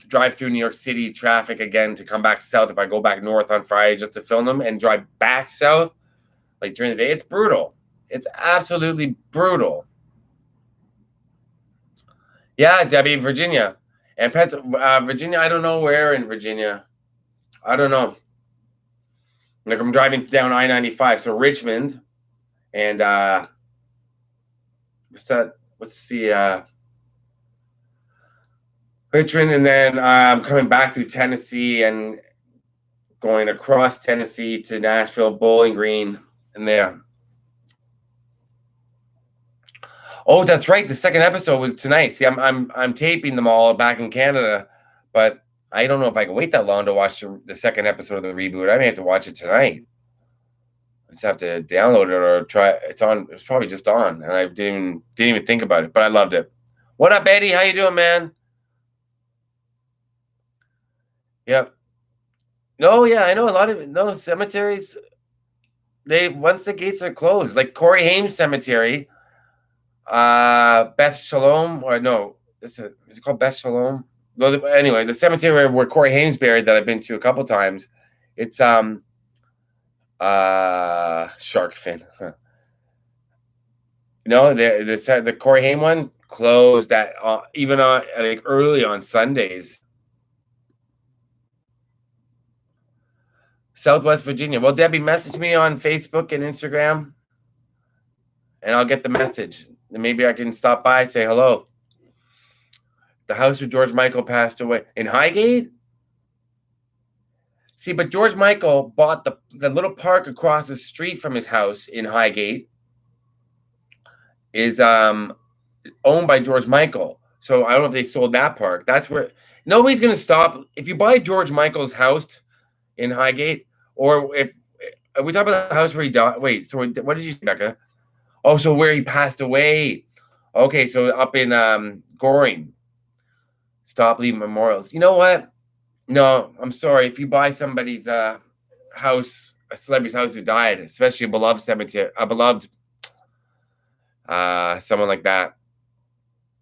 drive through New York City traffic again to come back south if I go back north on Friday just to film them and drive back south like during the day. It's brutal. It's absolutely brutal. Yeah, Debbie, Virginia. And Virginia, I don't know where in Virginia. I don't know. Like I'm driving down I-95, so Richmond, and Richmond, and then I'm coming back through Tennessee and going across Tennessee to Nashville, Bowling Green, and there. Oh, that's right. The second episode was tonight. See, I'm taping them all back in Canada, but I don't know if I can wait that long to watch the second episode of the reboot. I may have to watch it tonight. I just have to download it or try. It's on. It's probably just on, and I didn't even think about it. But I loved it. What up, Eddie? How you doing, man? Yep. No, yeah, I know a lot of cemeteries. Once the gates are closed, like Corey Haim Cemetery, Beth Shalom, or no, is it called Beth Shalom? Well, anyway, the cemetery where Corey Haim's buried that I've been to a couple times, it's shark fin. No, the Corey Haim one closed at even on like early on Sundays. Southwest Virginia. Well, Debbie, message me on Facebook and Instagram, and I'll get the message. And maybe I can stop by, say hello. The house where George Michael passed away in Highgate. See, but George Michael bought the little park across the street from his house in Highgate is owned by George Michael. So I don't know if they sold that park. That's where nobody's gonna stop if you buy George Michael's house in Highgate, or if we talk about the house where he died. Wait, so what did you say, Becca? Oh, so where he passed away. Okay, so up in Goring. Stop leaving memorials. You know what? No, I'm sorry. If you buy somebody's house, a celebrity's house who died, especially a beloved cemetery, a beloved someone like that,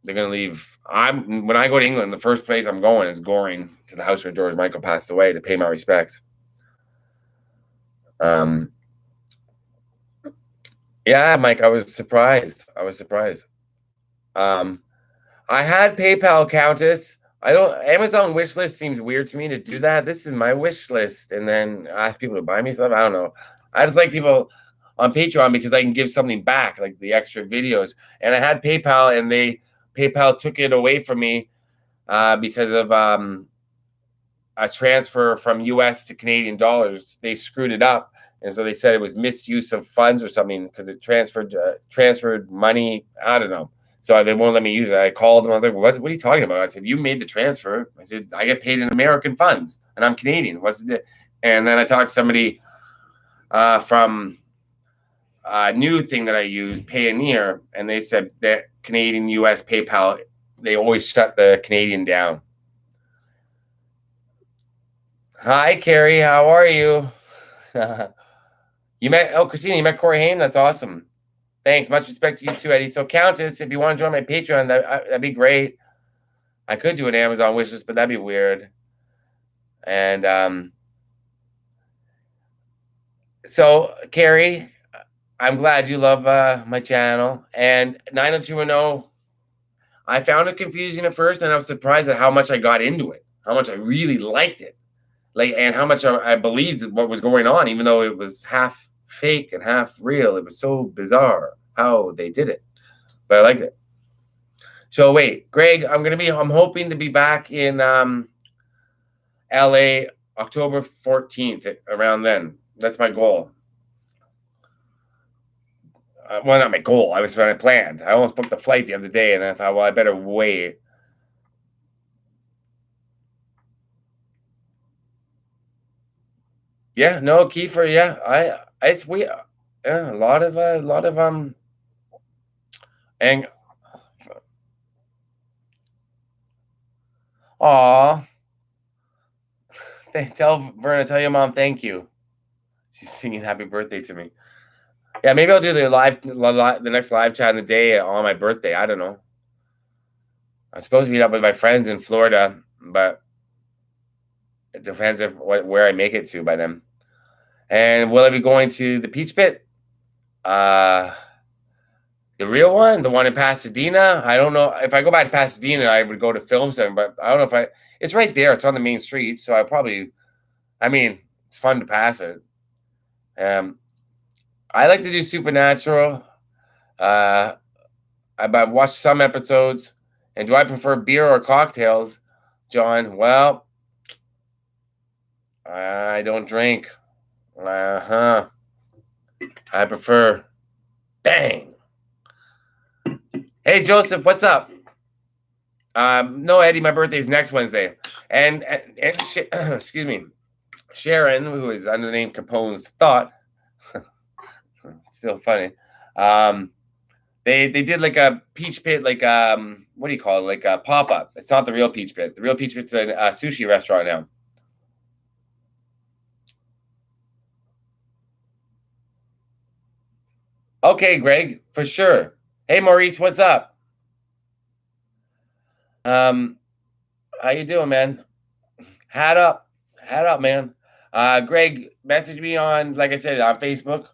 they're gonna leave. When I go to England, the first place I'm going is Goring, to the house where George Michael passed away, to pay my respects. Yeah, Mike, I was surprised. I had PayPal, Countess. Amazon wish list seems weird to me to do that. This is my wish list, and then ask people to buy me stuff. I don't know. I just like people on Patreon because I can give something back, like the extra videos. And I had PayPal, and PayPal took it away from me because of a transfer from US to Canadian dollars. They screwed it up, and so they said it was misuse of funds or something because it transferred money. I don't know. So they won't let me use it. I called them. I was like, what are you talking about? I said, you made the transfer. I said, I get paid in American funds, and I'm Canadian. What's it? And then I talked to somebody from a new thing that I use, Payoneer, and they said that Canadian, US, PayPal, they always shut the Canadian down. Hi, Carrie. How are you? Christina, you met Corey Haim? That's awesome. Thanks. Much respect to you too, Eddie. So, Countess, if you want to join my Patreon, that'd be great. I could do an Amazon wishlist, but that'd be weird. And so, Carrie, I'm glad you love my channel. And 90210, I found it confusing at first, and I was surprised at how much I got into it, how much I really liked it, and how much I believed what was going on, even though it was half fake and half real. It was so bizarre how they did it, but I liked it. So wait, Greg, I'm hoping to be back in LA October 14th, around then. That's my goal. Well, not my goal. I was planned. I almost booked the flight the other day, and I thought, well, I better wait. Yeah, no, Kiefer. Yeah, it's weird. Yeah, a lot of and aw. Tell Verna, tell your mom thank you. She's singing happy birthday to me. Yeah, maybe I'll do the next live chat in the day on my birthday. I don't know. I'm supposed to meet up with my friends in Florida, but it depends where I make it to by then. And will I be going to the Peach Pit? The real one, the one in Pasadena. I don't know. If I go back to Pasadena, I would go to Film Center, but I don't know if it's right there. It's on the main street, so it's fun to pass it. I like to do Supernatural. I've watched some episodes. And do I prefer beer or cocktails, John? Well, I don't drink. I prefer. Dang. Hey, Joseph, what's up? No, Eddie, my birthday's next Wednesday. And excuse me, Sharon, who is under the name Capone's Thought, still funny. They did like a Peach Pit, like what do you call it? Like a pop-up. It's not the real Peach Pit. The real Peach Pit's a sushi restaurant now. Okay, Greg, for sure. Hey, Maurice, what's up? How you doing, man? Hat up, man. Greg, message me on, like I said, on Facebook,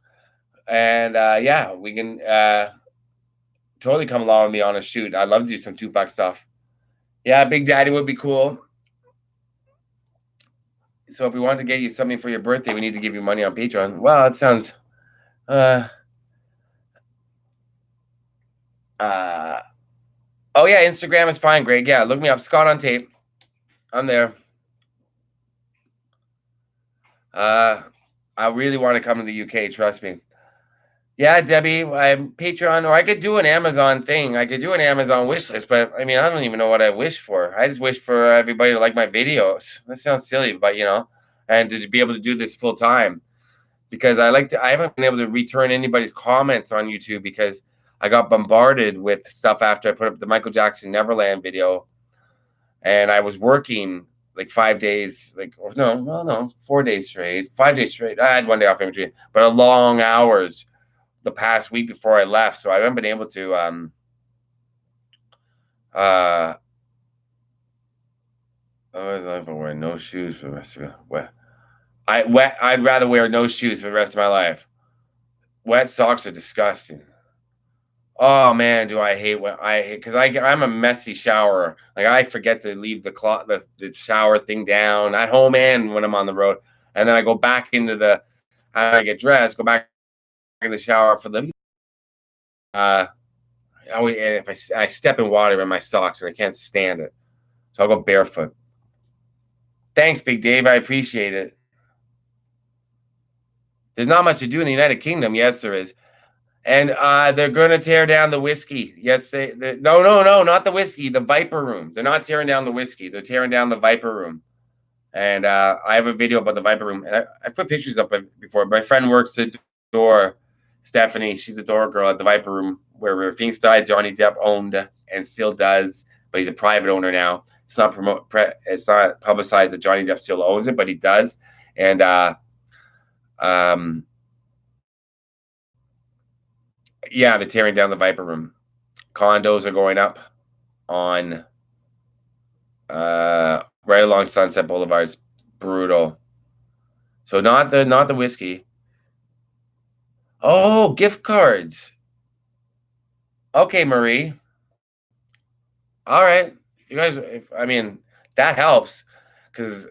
and yeah, we can totally come along with me on a shoot. I'd love to do some Tupac stuff. Yeah, Big Daddy would be cool. So if we want to get you something for your birthday, we need to give you money on Patreon. Well, it sounds Oh yeah, Instagram is fine, Greg. Yeah, look me up, Scott on Tape. I'm there. I really want to come to the UK. Trust me. Yeah, Debbie, I'm Patreon, or I could do an Amazon thing. I could do an Amazon wish list, but I mean, I don't even know what I wish for. I just wish for everybody to like my videos. That sounds silly, but and to be able to do this full time because I haven't been able to return anybody's comments on YouTube because I got bombarded with stuff after I put up the Michael Jackson Neverland video, and I was working like 5 days, no, 4 days straight, 5 days straight. I had one day off in between, but long hours the past week before I left, so I haven't been able to I was wearing no shoes for the rest of it. I'd rather wear no shoes for the rest of my life. Wet socks are disgusting. Oh man, do I hate because I'm a messy shower. Like I forget to leave the shower thing down at home and when I'm on the road, and then I go back into I get dressed, go back in the shower for the and if I step in water in my socks and I can't stand it, so I'll go barefoot. Thanks, Big Dave. I appreciate it. There's not much to do in the United Kingdom. Yes, there is. And they're going to tear down the whiskey. Yes, no, not the whiskey. The Viper Room. They're not tearing down the whiskey. They're tearing down the Viper Room. And I have a video about the Viper Room. And I've put pictures up before. My friend works the door. Stephanie, she's a door girl at the Viper Room where River Phoenix died. Johnny Depp owned and still does, but he's a private owner now. It's not it's not publicized that Johnny Depp still owns it, but he does. And yeah, they're tearing down the Viper Room. Condos are going up on right along Sunset Boulevard. It's brutal. So not the whiskey. Oh, gift cards. Okay, Marie. All right. You guys, I mean, that helps because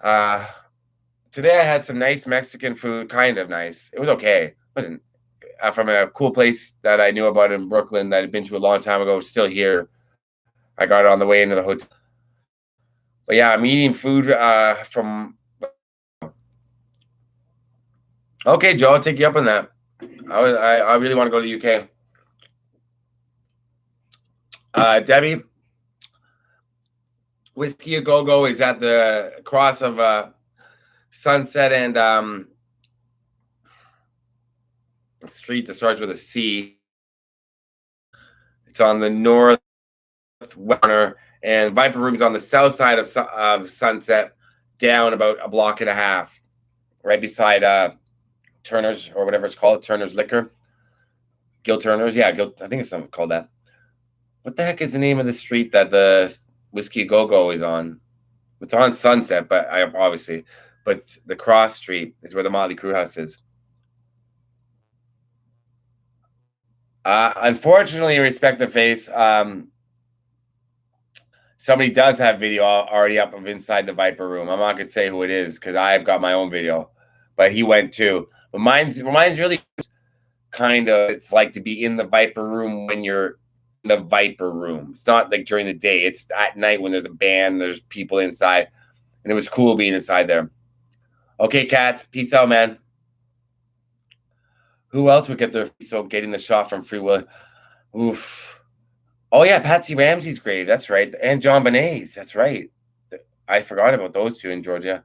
today I had some nice Mexican food, kind of nice. It was okay. It wasn't from a cool place that I knew about in Brooklyn that I'd been to a long time ago. It's still here. I got it on the way into the hotel. But yeah, I'm eating food from. Okay, Joe, I'll take you up on that. I really want to go to the UK. Debbie, Whiskey A Go Go is at the cross of Sunset and street that starts with a C. It's on the north corner, and Viper Room's on the south side of Sunset, down about a block and a half, right beside Turner's or whatever it's called, Turner's Liquor. Gil Turner's, yeah, I think it's something called that. What the heck is the name of the street that the Whiskey A Go Go is on? It's on Sunset, but but the cross street is where the Motley Crue house is. Unfortunately, Respect the Face. Somebody does have video already up of inside the Viper Room. I'm not gonna say who it is because I've got my own video, but he went too. But mine's really kind of. It's like to be in the Viper Room when you're in the Viper Room. It's not like during the day. It's at night when there's a band, there's people inside, and it was cool being inside there. Okay, cats, peace out, man. Who else would get their getting the shot from Free Will? Oof. Oh yeah, Patsy Ramsey's grave. That's right, and John Bonet's. That's right. I forgot about those two in Georgia.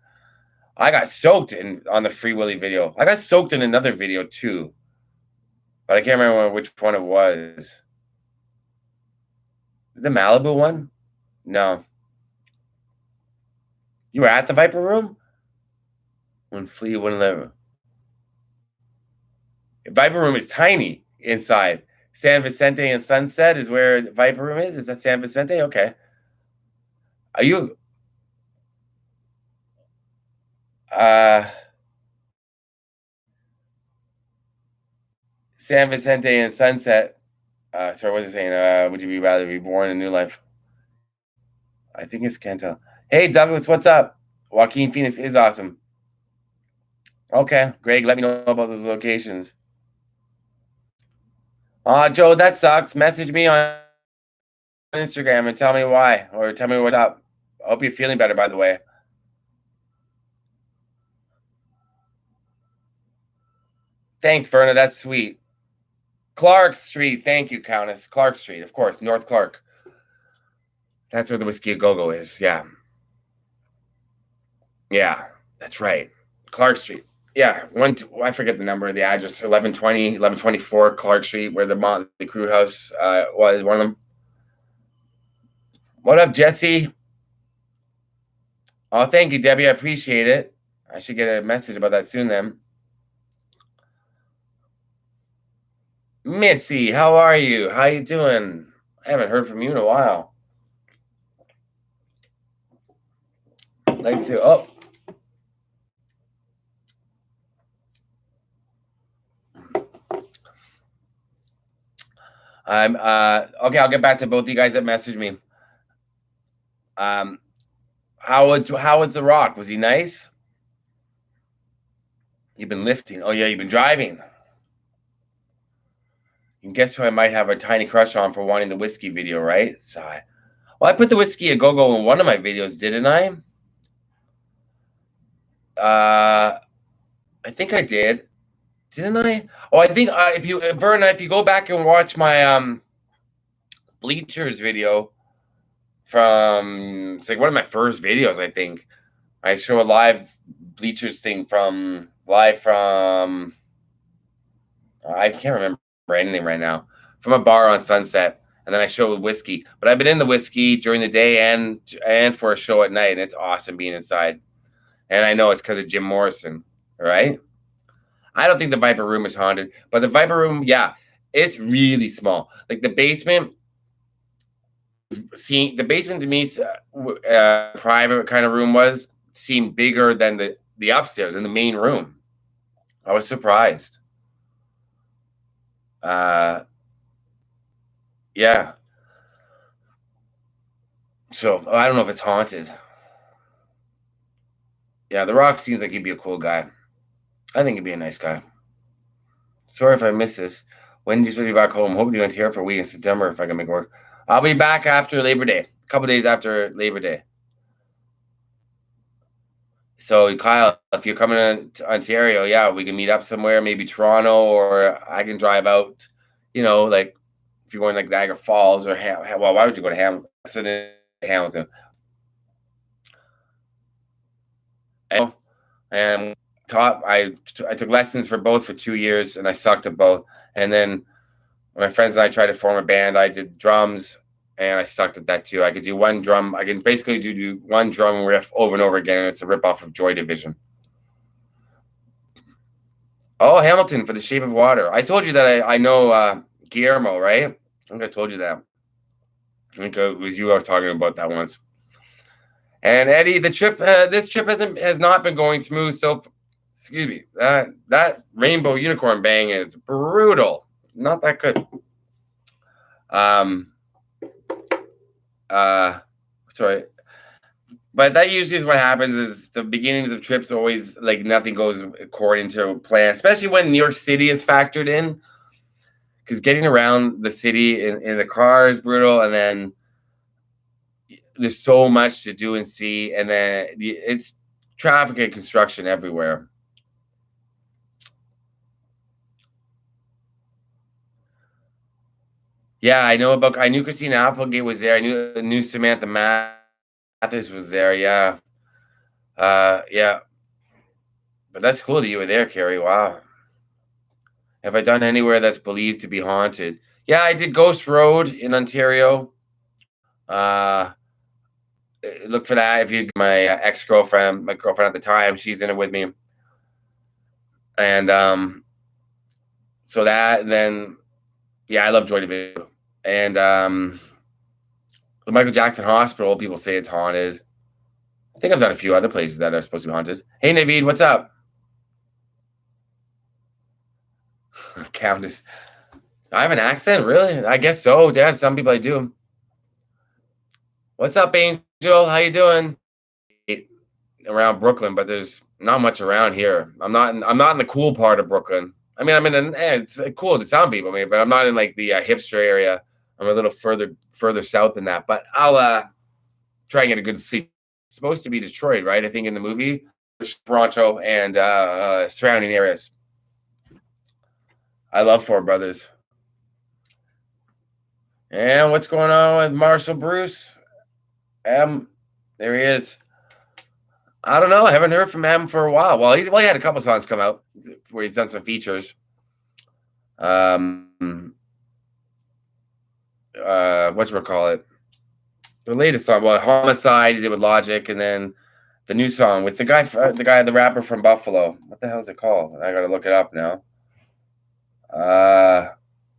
I got soaked on the Free Willy video. I got soaked in another video too, but I can't remember which one it was. The Malibu one? No. You were at the Viper Room when Flea wouldn't let. Viper Room is tiny inside. San Vicente and Sunset is where Viper Room is. Is that San Vicente? Okay. Are you? San Vicente and Sunset. Sorry, what was I saying? Would you rather be born in a new life? I think it's Cantel. Hey, Douglas, what's up? Joaquin Phoenix is awesome. Okay, Greg, let me know about those locations. Joe, that sucks. Message me on on Instagram and tell me why, or tell me what's up. I hope you're feeling better, by the way. Thanks, Verna. That's sweet. Clark Street. Thank you, Countess. Clark Street, of course. North Clark. That's where the Whiskey A Go-Go is. Yeah. Yeah, that's right. Clark Street. Yeah, I forget the number of the address. 1120, 1124 Clark Street, where the Motley Crue house was one of them. What up, Jesse? Oh, thank you, Debbie. I appreciate it. I should get a message about that soon then. Missy, how are you? How you doing? I haven't heard from you in a while. Let's see. Oh. I'm okay, I'll get back to both you guys that messaged me. How was the Rock? Was he nice? You've been lifting. Oh yeah, you've been driving. You can guess who I might have a tiny crush on for wanting the whiskey video, right? So I put the Whiskey A Go-Go in one of my videos, didn't I? I think I did. Didn't I? Oh, I think if you go back and watch my Bleachers video from, it's like one of my first videos, I think. I show a live Bleachers thing I can't remember anything right now, from a bar on Sunset, and then I show whiskey. But I've been in the whiskey during the day and for a show at night, and it's awesome being inside. And I know it's because of Jim Morrison, right? I don't think the Viper Room is haunted, but the Viper Room, yeah, it's really small. Like the basement, the basement to me, private kind of room seemed bigger than the upstairs in the main room. I was surprised. Yeah. So I don't know if it's haunted. Yeah, The Rock seems like he'd be a cool guy. I think he'd be a nice guy. Sorry if I missed this. When do you be back home? Hope you went here for a week in September if I can make it work. I'll be back after Labor Day, a couple days after Labor Day. So Kyle, if you're coming to Ontario, yeah, we can meet up somewhere, maybe Toronto, or I can drive out. Like if you're going like Niagara Falls or well, why would you go to Hamilton? And I took lessons for both for 2 years, and I sucked at both. And then my friends and I tried to form a band. I did drums, and I sucked at that too. I could do one drum. I can basically do one drum riff over and over again, and it's a ripoff of Joy Division. Oh, Hamilton for The Shape of Water. I told you that I know Guillermo, right? I think I told you that. I think it was you I was talking about that once. And Eddie, this trip has not been going smooth. So, excuse me, that Rainbow Unicorn bang is brutal. Not that good. Sorry. But that usually is what happens. Is the beginnings of trips always like nothing goes according to plan, especially when New York City is factored in. Because getting around the city in the car is brutal, and then there's so much to do and see, and then it's traffic and construction everywhere. Yeah, I knew Christina Applegate was there. I knew Samantha Mathis was there. Yeah. Yeah. But that's cool that you were there, Carrie. Wow. Have I done anywhere that's believed to be haunted? Yeah, I did Ghost Road in Ontario. Look for that if you my ex-girlfriend, my girlfriend at the time, she's in it with me. And so that, and then yeah, I love Joy Division. And the Michael Jackson Hospital, people say it's haunted. I think I've done a few other places that are supposed to be haunted. Hey, Naveed, what's up? Countess. I have an accent? Really? I guess so. Yeah, some people I do. What's up, Angel? How you doing? Around Brooklyn, but there's not much around here. I'm not in the cool part of Brooklyn. I mean, it's cool to some people, but I'm not in like the hipster area. I'm a little further south than that, but I'll try and get a good sleep. It's supposed to be Detroit, right? I think in the movie, Toronto and surrounding areas. I love Four Brothers. And what's going on with Marshall Bruce? There he is. I don't know. I haven't heard from him for a while. Well, he had a couple songs come out where he's done some features. Whatchamacallit? The latest song, well, Homicide, he did with Logic, and then the new song with the rapper from Buffalo. What the hell is it called? I gotta look it up now.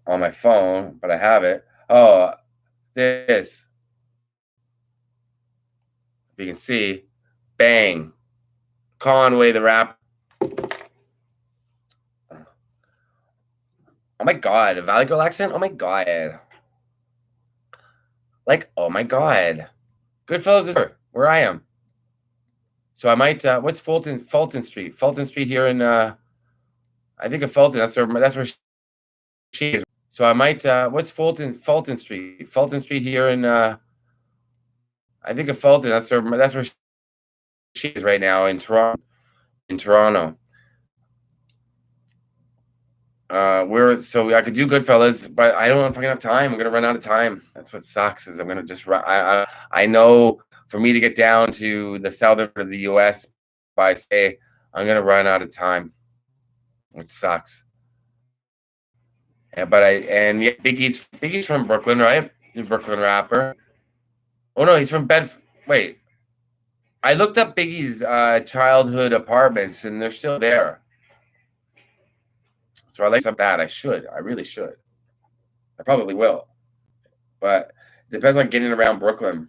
On my phone, but I have it. Oh, this. If you can see, Bang. Conway the rap. Oh my god, a Valley Girl accent? Oh my god. Like, oh my god. Goodfellas is where I am. So I might what's Fulton Street? Fulton Street here in I think of Fulton. That's where she is. So I might what's Fulton Street? Fulton Street here in I think of Fulton. That's where she is right now in Toronto. So I could do Goodfellas, but I don't know if I'm gonna have time. I'm gonna run out of time. That's what sucks. Is I'm gonna just run. I know for me to get down to the southern part of the U.S. by say I'm gonna run out of time, which sucks. Biggie's from Brooklyn, right? He's a Brooklyn rapper. Oh no, he's from Bedford. Wait, I looked up Biggie's childhood apartments, and they're still there. So I like some that. I really should. I probably will. But it depends on getting around Brooklyn.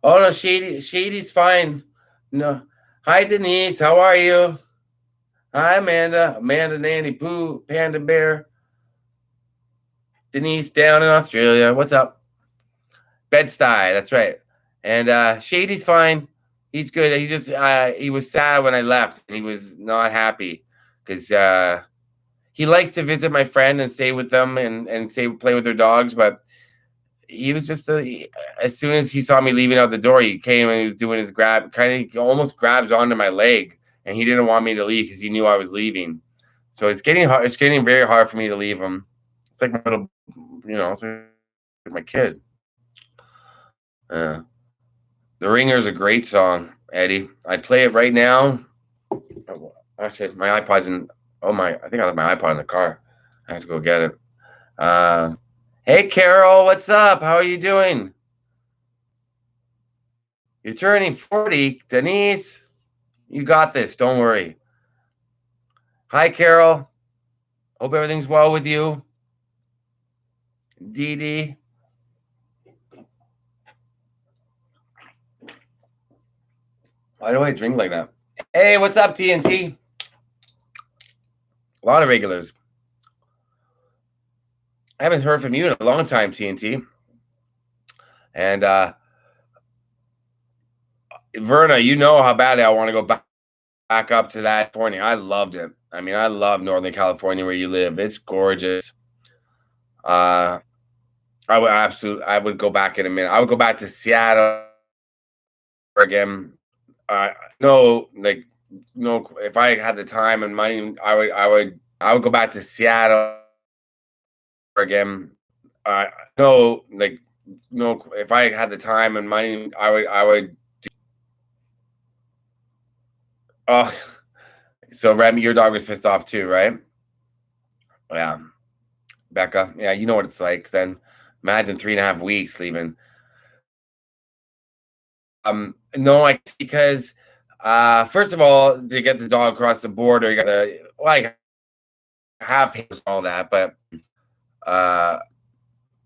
Oh no, Shady's fine. No. Hi Denise, how are you? Hi Amanda. Nanny Pooh, Panda Bear. Denise down in Australia. What's up? Bed-Stuy, that's right. And Shady's fine. He's good. He was sad when I left. He was not happy because he likes to visit my friend and stay with them and play with their dogs. But he was just as soon as he saw me leaving out the door, he came and he was doing his grab, kind of almost grabs onto my leg, and he didn't want me to leave because he knew I was leaving. So it's getting hard. It's getting very hard for me to leave him. It's like my little, it's like my kid. The Ringer is a great song, Eddie. I'd play it right now. Oh, actually, my iPod's in. I think I left my iPod in the car. I have to go get it. Hey, Carol, what's up? How are you doing? You're turning 40, Denise. You got this. Don't worry. Hi, Carol. Hope everything's well with you. Dee Dee. Why do I drink like that? Hey, what's up, TNT? A lot of regulars. I haven't heard from you in a long time, TNT. And Verna, you know how badly I want to go back up to that California. I loved it. I mean, I love Northern California where you live. It's gorgeous. I would go back in a minute. I would go back to Seattle again. If I had the time and money, I would go back to Seattle again. If I had the time and money, I would. Oh, so Remy, your dog was pissed off too, right? Yeah, Becca. Yeah, you know what it's like. Then imagine 3.5 weeks leaving. No, because first of all, to get the dog across the border, you gotta have papers and all that, but I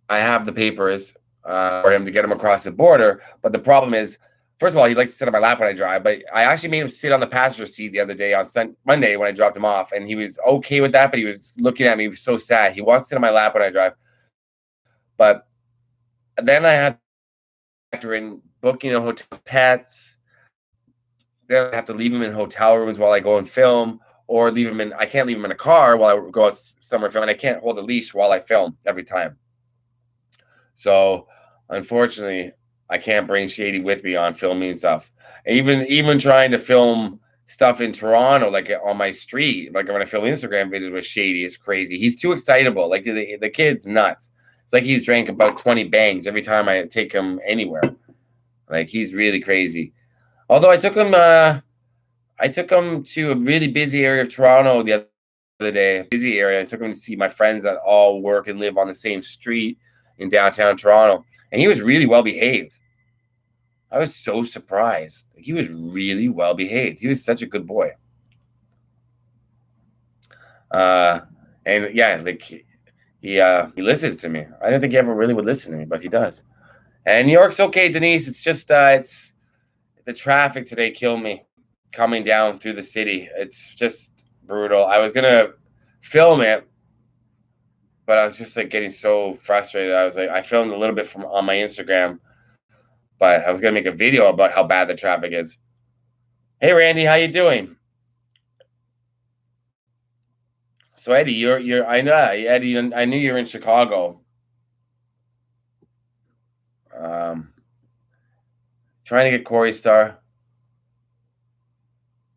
have the papers for him to get him across the border. But the problem is, first of all, he likes to sit on my lap when I drive, but I actually made him sit on the passenger seat the other day on Monday when I dropped him off, and he was okay with that, but he was looking at me. He was so sad. He wants to sit on my lap when I drive. But then I had to factor in booking a hotel pets. Then I have to leave him in hotel rooms while I go and film, or leave him in. I can't leave him in a car while I go out somewhere filming. I can't hold a leash while I film every time. So unfortunately, I can't bring Shady with me on filming and stuff. Even trying to film stuff in Toronto, like on my street, like when I film Instagram videos with Shady, it's crazy. He's too excitable. Like the kid's nuts. It's like he's drank about 20 bangs every time I take him anywhere. Like he's really crazy. Although I took him to a really busy area of Toronto the other day. Busy area. I took him to see my friends that all work and live on the same street in downtown Toronto, and he was really well behaved. I was so surprised. He was really well behaved. He was such a good boy. And yeah, like he listens to me. I didn't think he ever really would listen to me, but he does. And New York's okay, Denise. It's just it's the traffic today killed me coming down through the city. It's just brutal. I was gonna film it, but I was just like getting so frustrated. I was like, I filmed a little bit from on my Instagram, but I was gonna make a video about how bad the traffic is. Hey Randy, how you doing? So Eddie, you're I know Eddie, I knew you were in Chicago. Trying to get Corey Star.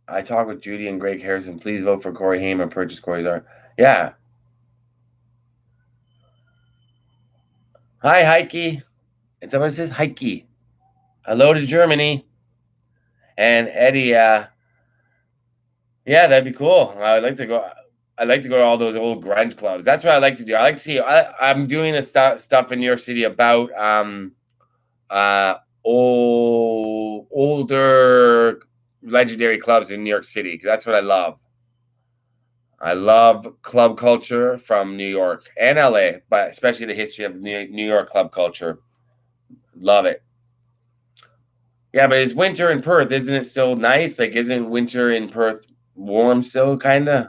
I talked with Judy and Greg Harrison. Please vote for Corey Haim and purchase Corey Star. Yeah. Hi, Heike. It's what it says, Heike. Hello to Germany. And Eddie, yeah, that'd be cool. I'd like to go. I like to go to all those old grunge clubs. That's what I like to do. I like to see. I'm doing a stuff in New York City about older legendary clubs in New York City. That's what I love. I love club culture from New York and LA, but especially the history of New York club culture. Love it. Yeah, but it's winter in Perth. Isn't it still nice? Like, isn't winter in Perth warm still, kind of?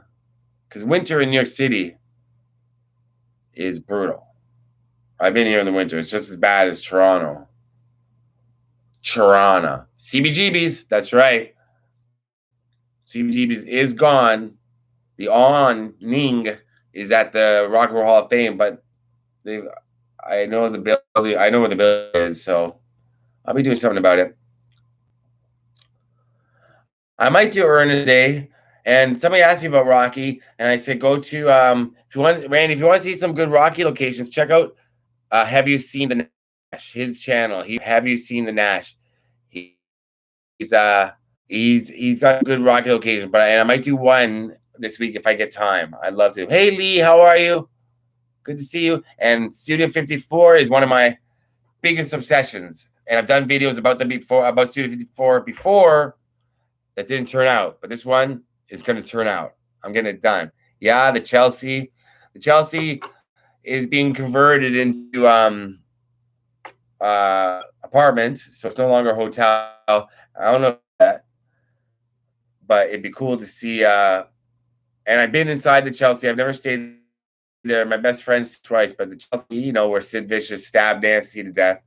Because winter in New York City is brutal. I've been here in the winter. It's just as bad as Toronto. Toronto. CBGBs. That's right. CBGBs is gone. The awning is at the Rock and Roll Hall of Fame, but I know the building. I know where the building is, so I'll be doing something about it. I might do Earn a Day. And somebody asked me about Rocky, and I said, go to if you want, Randy, if you want to see some good Rocky locations, check out Have You Seen the Nash? His channel. Have You Seen the Nash? He's got good Rocky locations, and I might do one this week if I get time. I'd love to. Hey Lee, how are you? Good to see you. And Studio 54 is one of my biggest obsessions, and I've done videos about them before, about Studio 54 before, that didn't turn out, but this one is going to turn out. I'm getting it done. Yeah, the Chelsea is being converted into apartments, so it's no longer a hotel. I don't know that, but it'd be cool to see. And I've been inside the Chelsea. I've never stayed there. My best friend's twice, but the Chelsea, where Sid Vicious stabbed Nancy to death.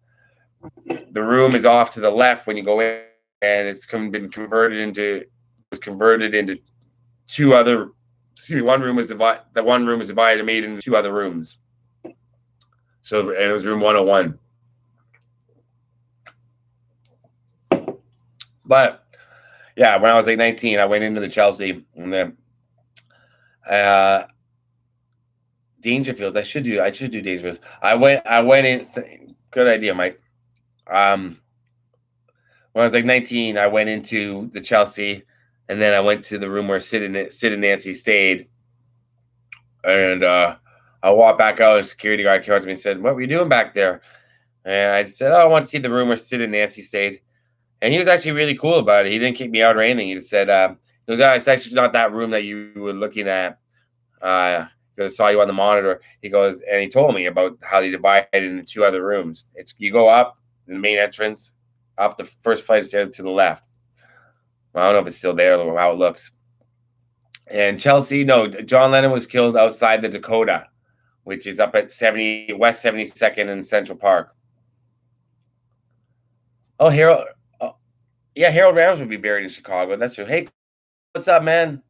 The room is off to the left when you go in, and it's been converted into two other. One room was divided. The one room was divided and made into two other rooms. So, and it was room 101. But yeah, when I was like 19, I went into the Chelsea, and then Dangerfields. I should do Dangerfields. I went in. Good idea, Mike. When I was like 19, I went into the Chelsea, and then I went to the room where Sid and Nancy stayed. And I walked back out, and security guard came up to me and said, "What were you doing back there?" And I said, "Oh, I want to see the room where Sid and Nancy stayed." And he was actually really cool about it. He didn't kick me out or anything. He just said, it's actually not that room that you were looking at. Because I saw you on the monitor." He goes, and he told me about how they divided into two other rooms. You go up in the main entrance, up the first flight of stairs to the left. I don't know if it's still there or how it looks. And Chelsea, no, John Lennon was killed outside the Dakota, which is up at West 72nd and Central Park. Oh, Harold. Yeah, Harold Rams would be buried in Chicago. That's true. Hey, what's up, man?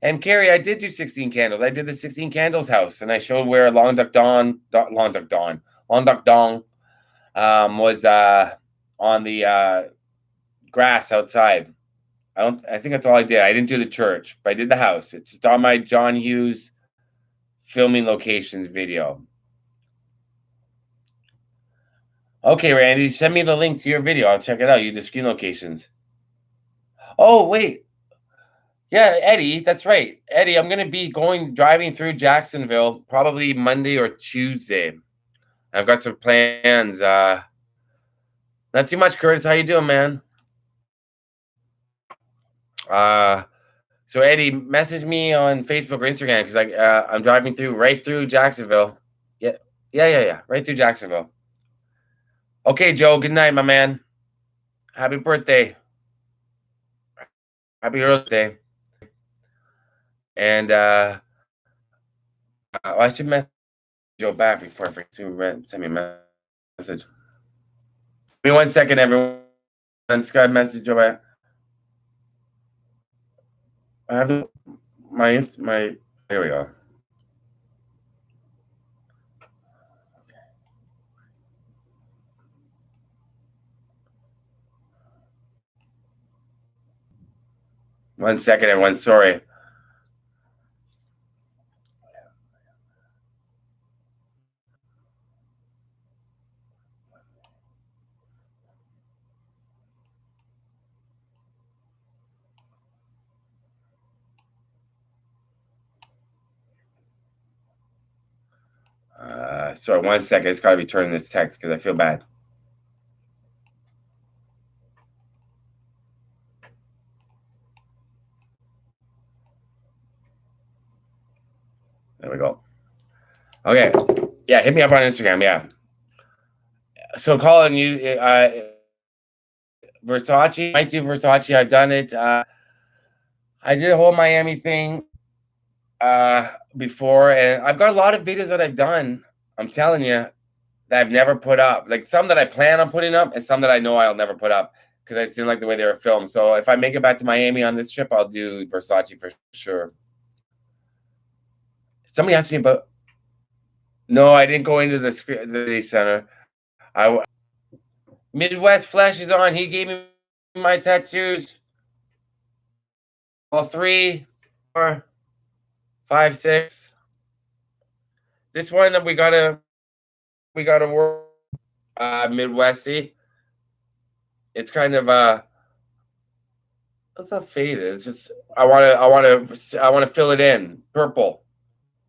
And Carrie, I did do 16 candles. I did the 16 candles house, and I showed where Long Duck Dong was on the grass outside. I think that's all I did. I didn't do the church, but I did the house. It's on my John Hughes filming locations video. Okay, Randy, send me the link to your video. I'll check it out. You did screen locations. Oh, wait. Yeah, Eddie, that's right. Eddie, I'm gonna be driving through Jacksonville probably Monday or Tuesday. I've got some plans. Not too much, Curtis. How you doing, man? So Eddie, message me on Facebook or Instagram because I'm driving right through Jacksonville. Yeah. Right through Jacksonville. Okay, Joe. Good night, my man. Happy birthday. Happy birthday. And I should message Joe back before I forget to send me a message. Give me 1 second, everyone. Just got a message Joe back. I have my here we go. One second, everyone. Sorry. Sorry, 1 second. It's got to return this text because I feel bad. There we go. Okay. Yeah, hit me up on Instagram. Yeah. So, Colin, you Versace, might do Versace. I've done it. I did a whole Miami thing before, and I've got a lot of videos that I've done. I'm telling you that I've never put up. Like some that I plan on putting up, and some that I know I'll never put up because I just didn't like the way they were filmed. So if I make it back to Miami on this trip, I'll do Versace for sure. Somebody asked me about. No, I didn't go into the center. Midwest Flesh is on. He gave me my tattoos. All 3, 4, 5, 6. This one that we gotta work Midwesty. It's kind of it's not faded. It's just I wanna fill it in purple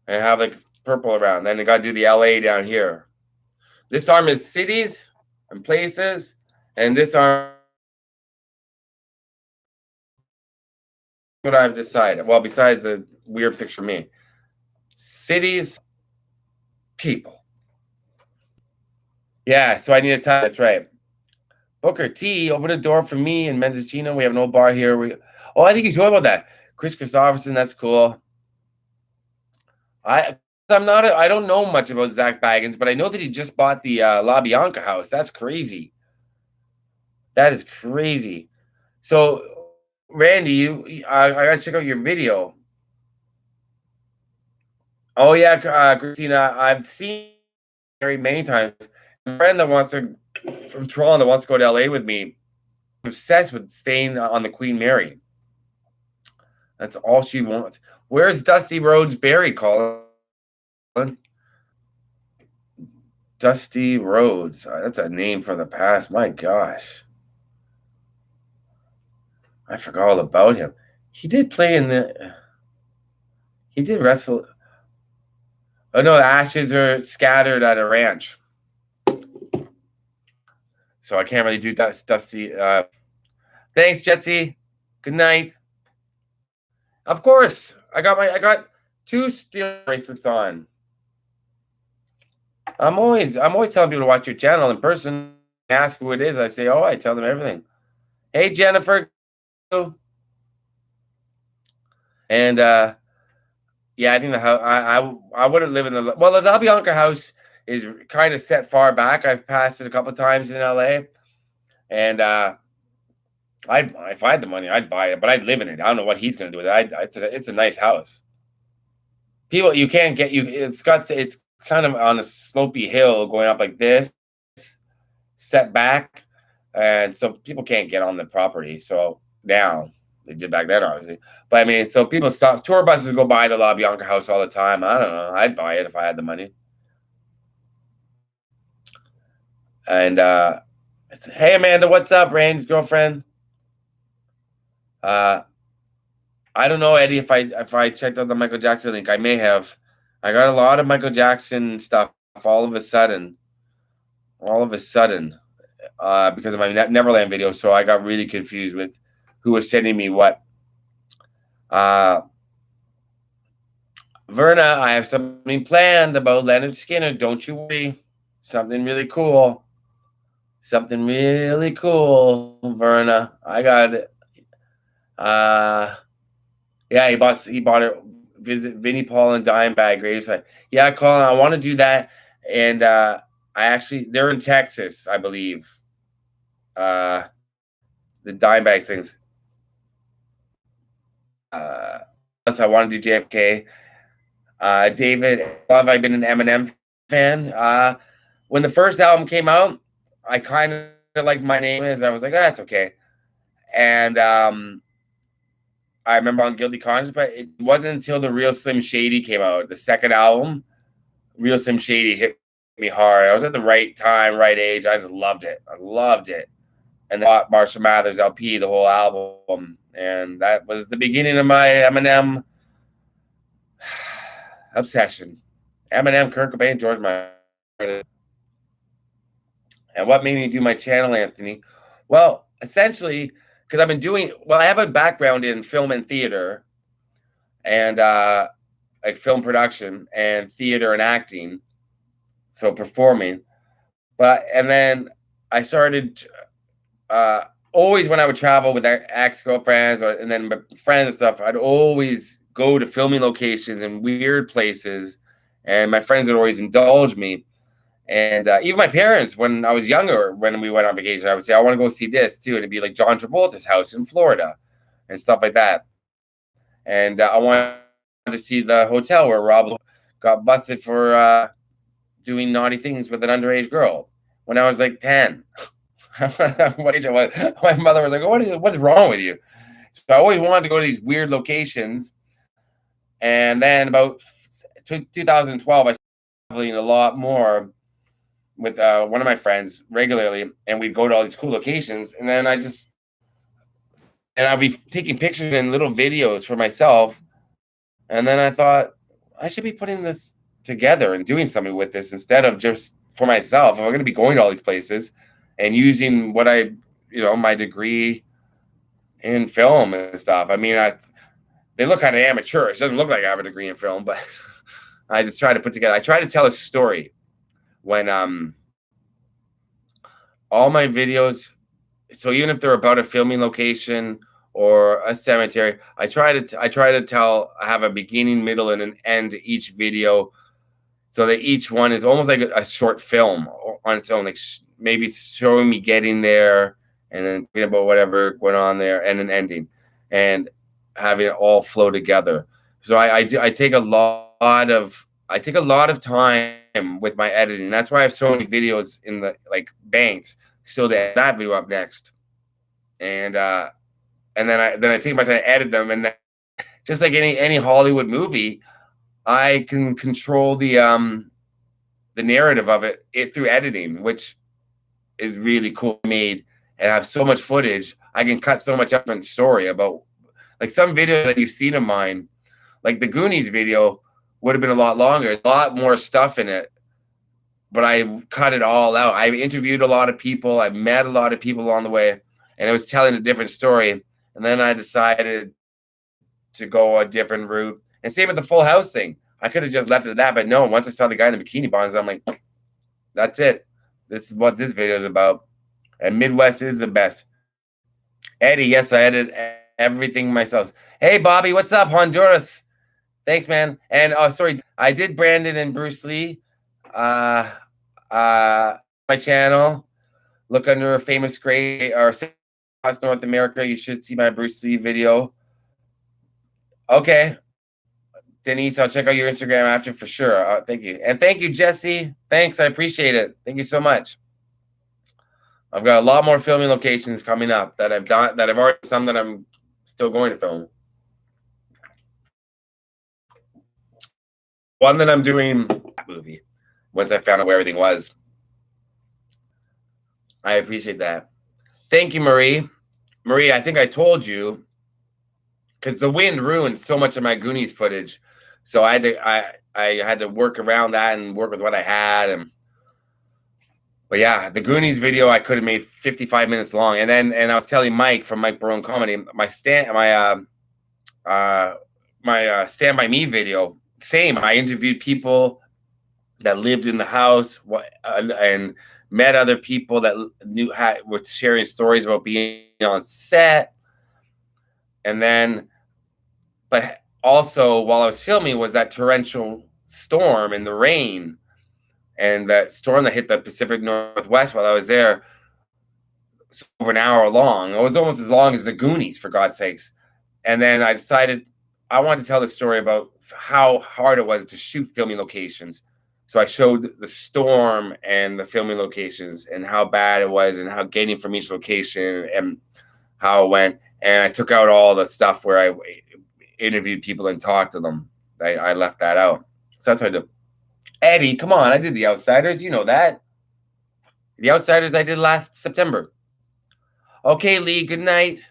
and have like purple around. Then I gotta do the LA down here. This arm is cities and places, and this arm what I've decided. Well, besides the weird picture of me. Cities, people. Yeah, so I need a time. That's right. Booker T, open a door for me in Mendocino. We have an old bar here. I think you told about that. Chris Christopherson, that's cool. I don't know much about Zach Baggins, but I know that he just bought the La Bianca house. That's crazy. That is crazy. So, Randy, I gotta check out your video. Oh yeah, Christina, I've seen Mary many times. A friend from Toronto that wants to go to LA with me. I'm obsessed with staying on the Queen Mary. That's all she wants. Where's Dusty Rhodes buried, Colin? Dusty Rhodes. That's a name from the past. My gosh. I forgot all about him. He did play he did wrestle. Oh no, the ashes are scattered at a ranch. So I can't really do Dusty. Thanks, Jetsy. Good night. Of course, I got 2 steel bracelets on. I'm always telling people to watch your channel in person. Ask who it is. I say, I tell them everything. Hey, Jennifer. And yeah, I think the house. I wouldn't live in the the La Bianca house is kind of set far back. I've passed it a couple of times in LA, and If I had the money, I'd buy it, but I'd live in it. I don't know what he's gonna do with it. It's a nice house. People, you can't get you. It's kind of on a slopey hill going up like this, set back, and so people can't get on the property. So now they did back then, obviously. But I mean, so people stop. Tour buses go by the La Bianca house all the time. I don't know. I'd buy it if I had the money. And hey, Amanda, what's up, Rain's girlfriend? Uh, I don't know, Eddie, if I checked out the Michael Jackson link. I may have. I got a lot of Michael Jackson stuff all of a sudden. All of a sudden, because of my Neverland video. So I got really confused with who was sending me what. Verna, I have something planned about Leonard Skinner. Don't you worry. Something really cool. Something really cool, Verna. I got it. Yeah, he bought it. Visit Vinnie Paul and Dimebag gravesite. Yeah, Colin, I want to do that. And they're in Texas, I believe. The Dimebag things. So I want to do JFK. David, have I been an Eminem fan? When the first album came out, I kind of like My Name Is. I was like, that's okay. And I remember on Guilty Conscience, but it wasn't until the Real Slim Shady came out, the second album. Real Slim Shady hit me hard. I was at the right time, right age. I just loved it. I loved it. And then bought Marshall Mathers LP, the whole album. And that was the beginning of my Eminem obsession. Eminem, Kurt Cobain, George Michael. And what made me do my channel, Anthony? Well, essentially, because I have a background in film and theater and like film production and theater and acting, so performing. And then I started always when I would travel with ex-girlfriends and then my friends and stuff, I'd always go to filming locations in weird places, and my friends would always indulge me. And even my parents, when I was younger, when we went on vacation, I would say, I want to go see this too. And it'd be like John Travolta's house in Florida and stuff like that. And I wanted to see the hotel where Rob got busted for doing naughty things with an underage girl when I was like 10. What age I was. My mother was like, what's wrong with you? So I always wanted to go to these weird locations. And then about 2012, I started traveling a lot more with one of my friends regularly, and we'd go to all these cool locations. And then I'd be taking pictures and little videos for myself. And then I thought, I should be putting this together and doing something with this instead of just for myself. If I'm going to be going to all these places and using what my degree in film and stuff. I mean, they look kind of amateurish. It doesn't look like I have a degree in film, but I just try to tell a story when all my videos, so even if they're about a filming location or a cemetery, I try to have a beginning, middle, and an end to each video, so that each one is almost like a short film on its own, like maybe showing me getting there and then thinking about whatever went on there and an ending, and having it all flow together. So I take a lot of time with my editing. That's why I have so many videos in the banked, so that video up next, and then I take my time to edit them, and then, just like any Hollywood movie, I can control the narrative of it through editing, which is really cool made, and I have so much footage. I can cut so much up in story about, like, some videos that you've seen of mine, like the Goonies video would have been a lot longer, a lot more stuff in it, but I cut it all out. I interviewed a lot of people. I met a lot of people along the way, and it was telling a different story. And then I decided to go a different route. And same with the Full House thing. I could have just left it at that, but no, once I saw the guy in the bikini bottoms, I'm like, that's it. This is what this video is about. And Midwest is the best. Eddie, yes, I edit everything myself. Hey, Bobby, what's up, Honduras? Thanks, man. And sorry, I did Brandon and Bruce Lee. My channel. Look under Famous Great or North America, you should see my Bruce Lee video. Okay. Denise, I'll check out your Instagram after for sure. Thank you. And thank you, Jesse. Thanks. I appreciate it. Thank you so much. I've got a lot more filming locations coming up that I've done, that I've already, some that I'm still going to film. One that I'm doing movie once I found out where everything was. I appreciate that. Thank you, Marie. Marie, I think I told you, because the wind ruined so much of my Goonies footage. So I had to work around that and work with what I had. But yeah, the Goonies video I could have made 55 minutes long. And I was telling Mike from Mike Barone Comedy, my Stand By Me video, same. I interviewed people that lived in the house and met other people that were sharing stories about being on set. And then, but also while I was filming was that torrential storm and the rain and that storm that hit the Pacific Northwest while I was there. It's over an hour long. It was almost as long as the Goonies, for God's sakes. And then I decided I wanted to tell the story about how hard it was to shoot filming locations. So I showed the storm and the filming locations and how bad it was and how getting from each location and how it went. And I took out all the stuff where I interviewed people and talked to them. I left that out. So that's what I did. Eddie, come on. I did The Outsiders. You know that. The Outsiders I did last September. Okay, Lee, good night.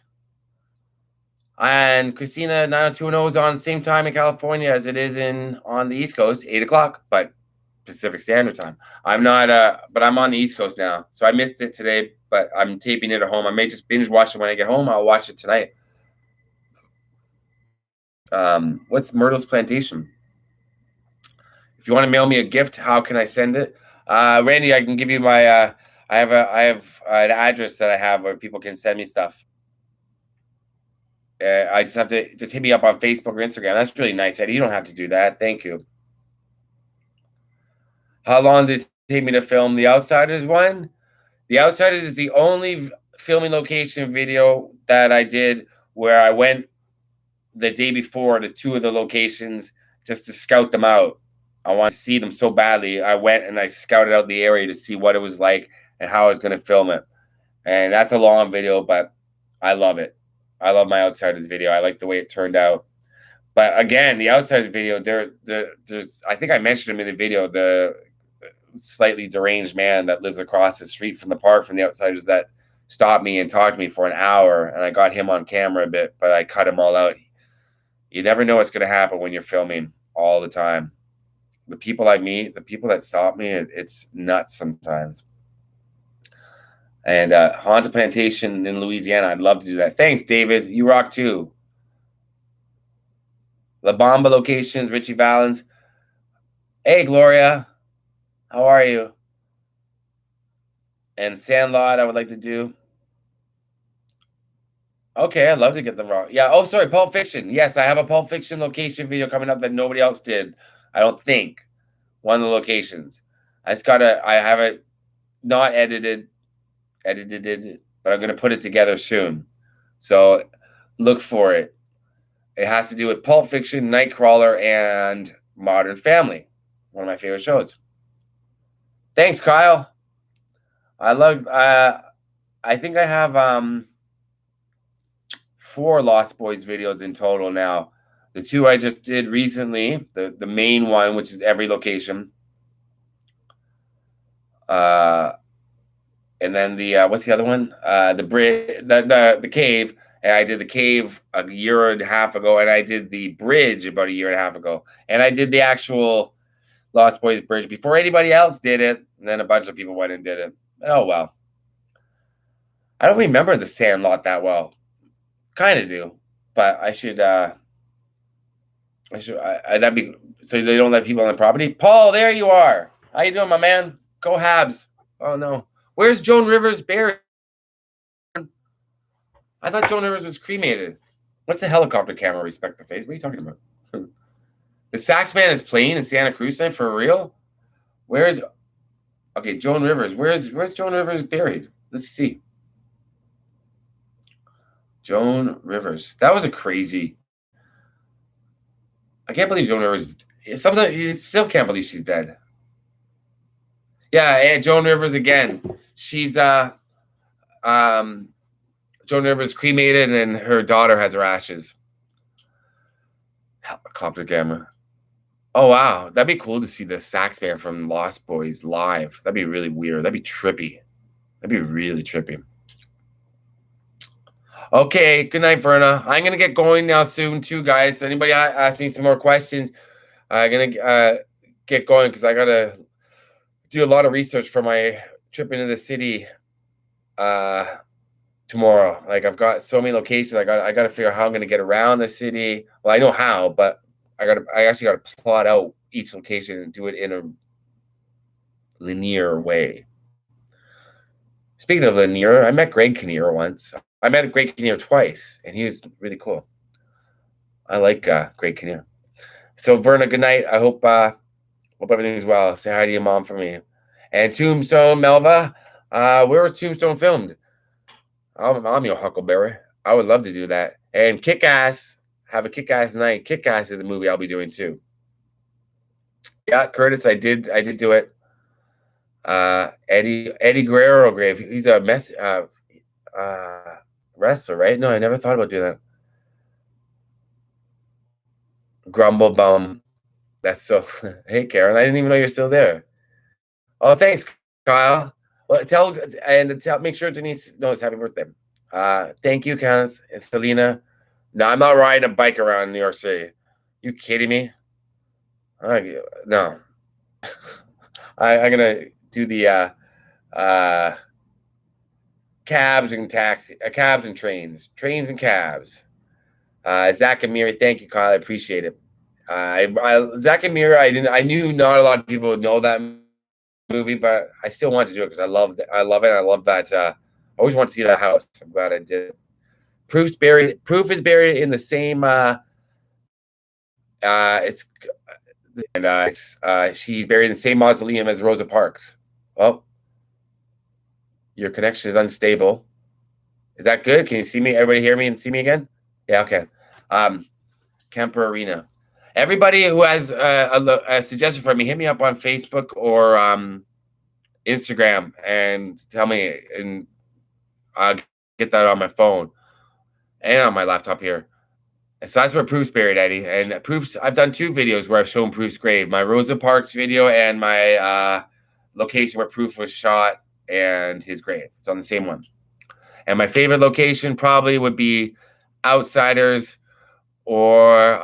And Christina 90210 is on the same time in California as it is on the East Coast, 8 o'clock, but Pacific Standard Time. I'm not, but I'm on the East Coast now. So I missed it today, but I'm taping it at home. I may just binge watch it when I get home. I'll watch it tonight. What's Myrtle's Plantation? If you want to mail me a gift, how can I send it? Randy, I can give you my, I have an address that I have where people can send me stuff. I just have to hit me up on Facebook or Instagram. That's really nice, Eddie. You don't have to do that. Thank you. How long did it take me to film The Outsiders one? The Outsiders is the only filming location video that I did where I went the day before to 2 of the locations just to scout them out. I wanted to see them so badly. I went and I scouted out the area to see what it was like and how I was going to film it. And that's a long video, but I love it. I love my Outsiders video. I like the way it turned out. But again, the Outsiders video, there's I think I mentioned him in the video, the slightly deranged man that lives across the street from the park from the Outsiders that stopped me and talked to me for an hour, and I got him on camera a bit, but I cut him all out. You never know what's going to happen when you're filming all the time. The people I meet, the people that stop me, it's nuts sometimes. And Haunted Plantation in Louisiana, I'd love to do that. Thanks, David. You rock too. La Bamba locations, Richie Valens. Hey, Gloria. How are you? And Sandlot, I would like to do. Okay, I'd love to get the raw. Yeah. Oh, sorry, Pulp Fiction. Yes, I have a Pulp Fiction location video coming up that nobody else did. I don't think. One of the locations. I have it not edited, but I'm going to put it together soon. So look for it. It has to do with Pulp Fiction, Nightcrawler, and Modern Family. One of my favorite shows. Thanks, Kyle. I think I have 4 Lost Boys videos in total now. The 2 I just did recently, the main one, which is every location. And then what's the other one? The cave. And I did the cave a year and a half ago, and I did the bridge about a year and a half ago. And I did the actual Lost Boys bridge before anybody else did it. And then a bunch of people went and did it. Oh, well. I don't remember the Sandlot that well. Kind of do. But I should, that'd be, so they don't let people on the property. Paul, there you are. How you doing, my man? Go Habs. Oh, no. Where's Joan Rivers buried? I thought Joan Rivers was cremated. What's a helicopter camera? Respect the face. What are you talking about? The sax man is playing in Santa Cruz tonight for real? Okay, Joan Rivers. Where's Joan Rivers buried? Let's see. Joan Rivers. That was a crazy. I can't believe Joan Rivers. Sometimes you still can't believe she's dead. Yeah, and Joan Rivers again. She's Joan Rivers cremated, and then her daughter has her ashes. Helicopter camera. Oh wow, that'd be cool to see the sax band from Lost Boys live. That'd be really weird. That'd be trippy. That'd be really trippy. Okay, good night, Verna. I'm gonna get going now soon too, guys. Anybody ask me some more questions? I'm gonna get going because I gotta do a lot of research for my trip into the city tomorrow. Like I've got so many locations. I gotta figure out how I'm gonna get around the city. Well, I know how, but I actually gotta plot out each location and do it in a linear way. Speaking of linear, I met Greg Kinnear once. I met Greg Kinnear twice, and he was really cool. I like Greg Kinnear. So Verna, good night. I hope everything's well. Say hi to your mom for me. And Tombstone, Melva, where was Tombstone filmed? I'm your Huckleberry. I would love to do that. And Kick Ass, have a Kick Ass night. Kick Ass is a movie I'll be doing too. Yeah, Curtis, I did do it. Eddie Guerrero grave. He's a wrestler, right? No, I never thought about doing that. Grumble Bum. That's so. Hey, Karen, I didn't even know you're still there. Oh, thanks, Kyle. Well, make sure Denise knows happy birthday. Thank you, Candace and Selena. No, I'm not riding a bike around New York City. You kidding me? No. I'm gonna do the cabs and trains and cabs. Zach and Miri, thank you, Kyle. I appreciate it. Zach and Miri, I knew not a lot of people would know that movie, but I still want to do it because I love it. I love that. I always want to see that house. I'm glad I did it. Proof is buried in the same. She's buried in the same mausoleum as Rosa Parks. Oh, your connection is unstable. Is that good? Can you see me? Everybody hear me and see me again? Yeah. Okay. Kemper Arena. Everybody who has a suggestion for me, hit me up on Facebook or Instagram and tell me, and I'll get that on my phone and on my laptop here. And so that's where Proof's buried, Eddie. And Proof's, I've done 2 videos where I've shown Proof's grave. My Rosa Parks video and my location where Proof was shot and his grave. It's on the same one. And my favorite location probably would be Outsiders or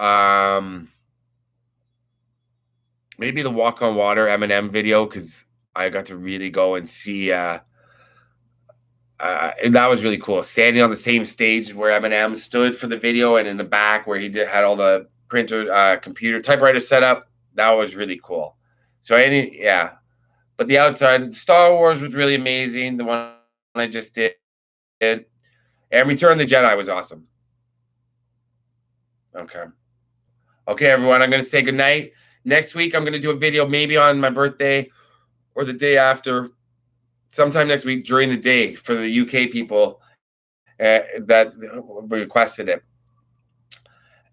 maybe the Walk on Water Eminem video, because I got to really go and see. And that was really cool. Standing on the same stage where Eminem stood for the video, and in the back where he had all the printer, computer, typewriter set up. That was really cool. So but the outside, Star Wars was really amazing. The one I just did, and Return of the Jedi was awesome. Okay, everyone. I'm going to say goodnight. Next week, I'm going to do a video maybe on my birthday or the day after, sometime next week during the day for the UK people that requested it.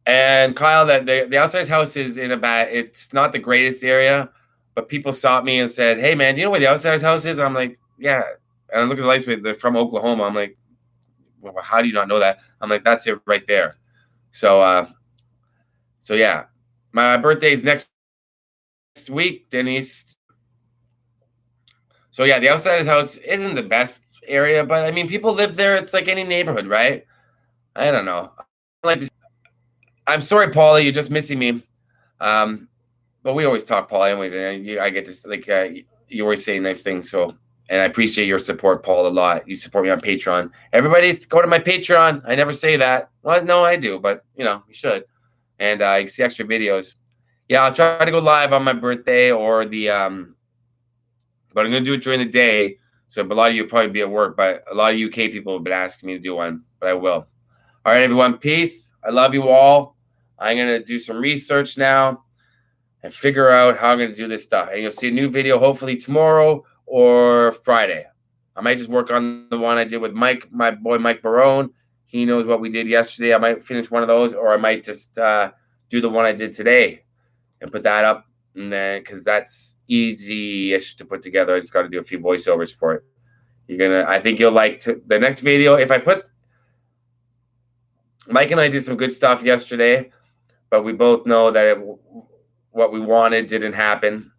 And Kyle, that the Outsider's house is it's not the greatest area, but people stopped me and said, "Hey, man, do you know where the Outsider's house is?" I'm like, "Yeah." And I look at the license plate, they're from Oklahoma. I'm like, "Well, how do you not know that?" I'm like, "That's it right there." So yeah, my birthday is next week, Denise. So yeah, the Outsider's house isn't the best area, but I mean, people live there. It's like any neighborhood, right? I don't know. I'm sorry, Paula, you're just missing me. But we always talk, Paula, anyways, and I get to you always say nice things. So, and I appreciate your support, Paul, a lot. You support me on Patreon. Everybody, go to my Patreon. I never say that. Well, no, I do, but you should. And you can see extra videos. Yeah, I'll try to go live on my birthday or the but I'm gonna do it during the day. So, but a lot of you will probably be at work, but a lot of UK people have been asking me to do one, but I will. All right, everyone, peace. I love you all. I'm gonna do some research now and figure out how I'm gonna do this stuff. And you'll see a new video hopefully tomorrow or Friday. I might just work on the one I did with Mike, my boy Mike Barone. He knows what we did yesterday. I might finish one of those, or I might just do the one I did today and put that up. And then, because that's easy-ish to put together. I just got to do a few voiceovers for it. I think you'll like the next video. If I put, Mike and I did some good stuff yesterday, but we both know that what we wanted didn't happen.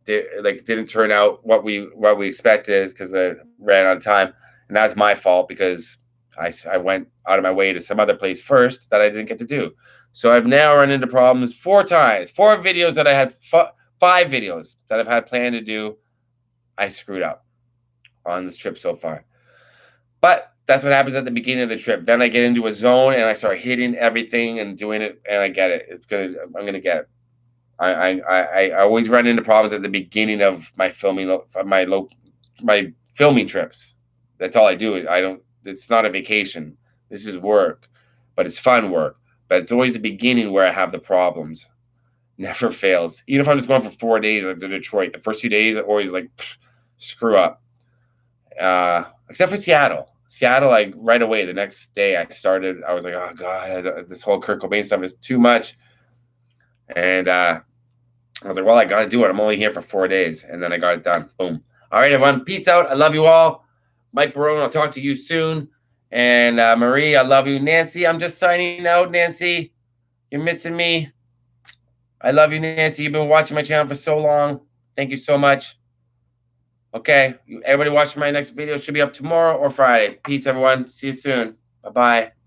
Didn't turn out what we expected because I ran out of time, and that's my fault because I went out of my way to some other place first that I didn't get to do. So I've now run into problems 4 times. 4 videos that I had, 5 videos that I've had planned to do, I screwed up on this trip so far. But that's what happens at the beginning of the trip. Then I get into a zone and I start hitting everything and doing it, and I get it. I'm gonna get it. I always run into problems at the beginning of my filming trips. That's all I do. It's not a vacation. This is work, but it's fun work. But it's always the beginning where I have the problems. Never fails. Even if I'm just going for 4 days to Detroit, the first few days I always screw up. Except for Seattle. Seattle, like right away, the next day I was like, oh God, this whole Kurt Cobain stuff is too much. And I was like, well, I got to do it. I'm only here for 4 days. And then I got it done. Boom. All right, everyone. Peace out. I love you all. Mike Barone, I'll talk to you soon. And Marie, I love you. Nancy, I'm just signing out, Nancy. You're missing me. I love you, Nancy. You've been watching my channel for so long. Thank you so much. Okay. Everybody watching my next video should be up tomorrow or Friday. Peace, everyone. See you soon. Bye-bye.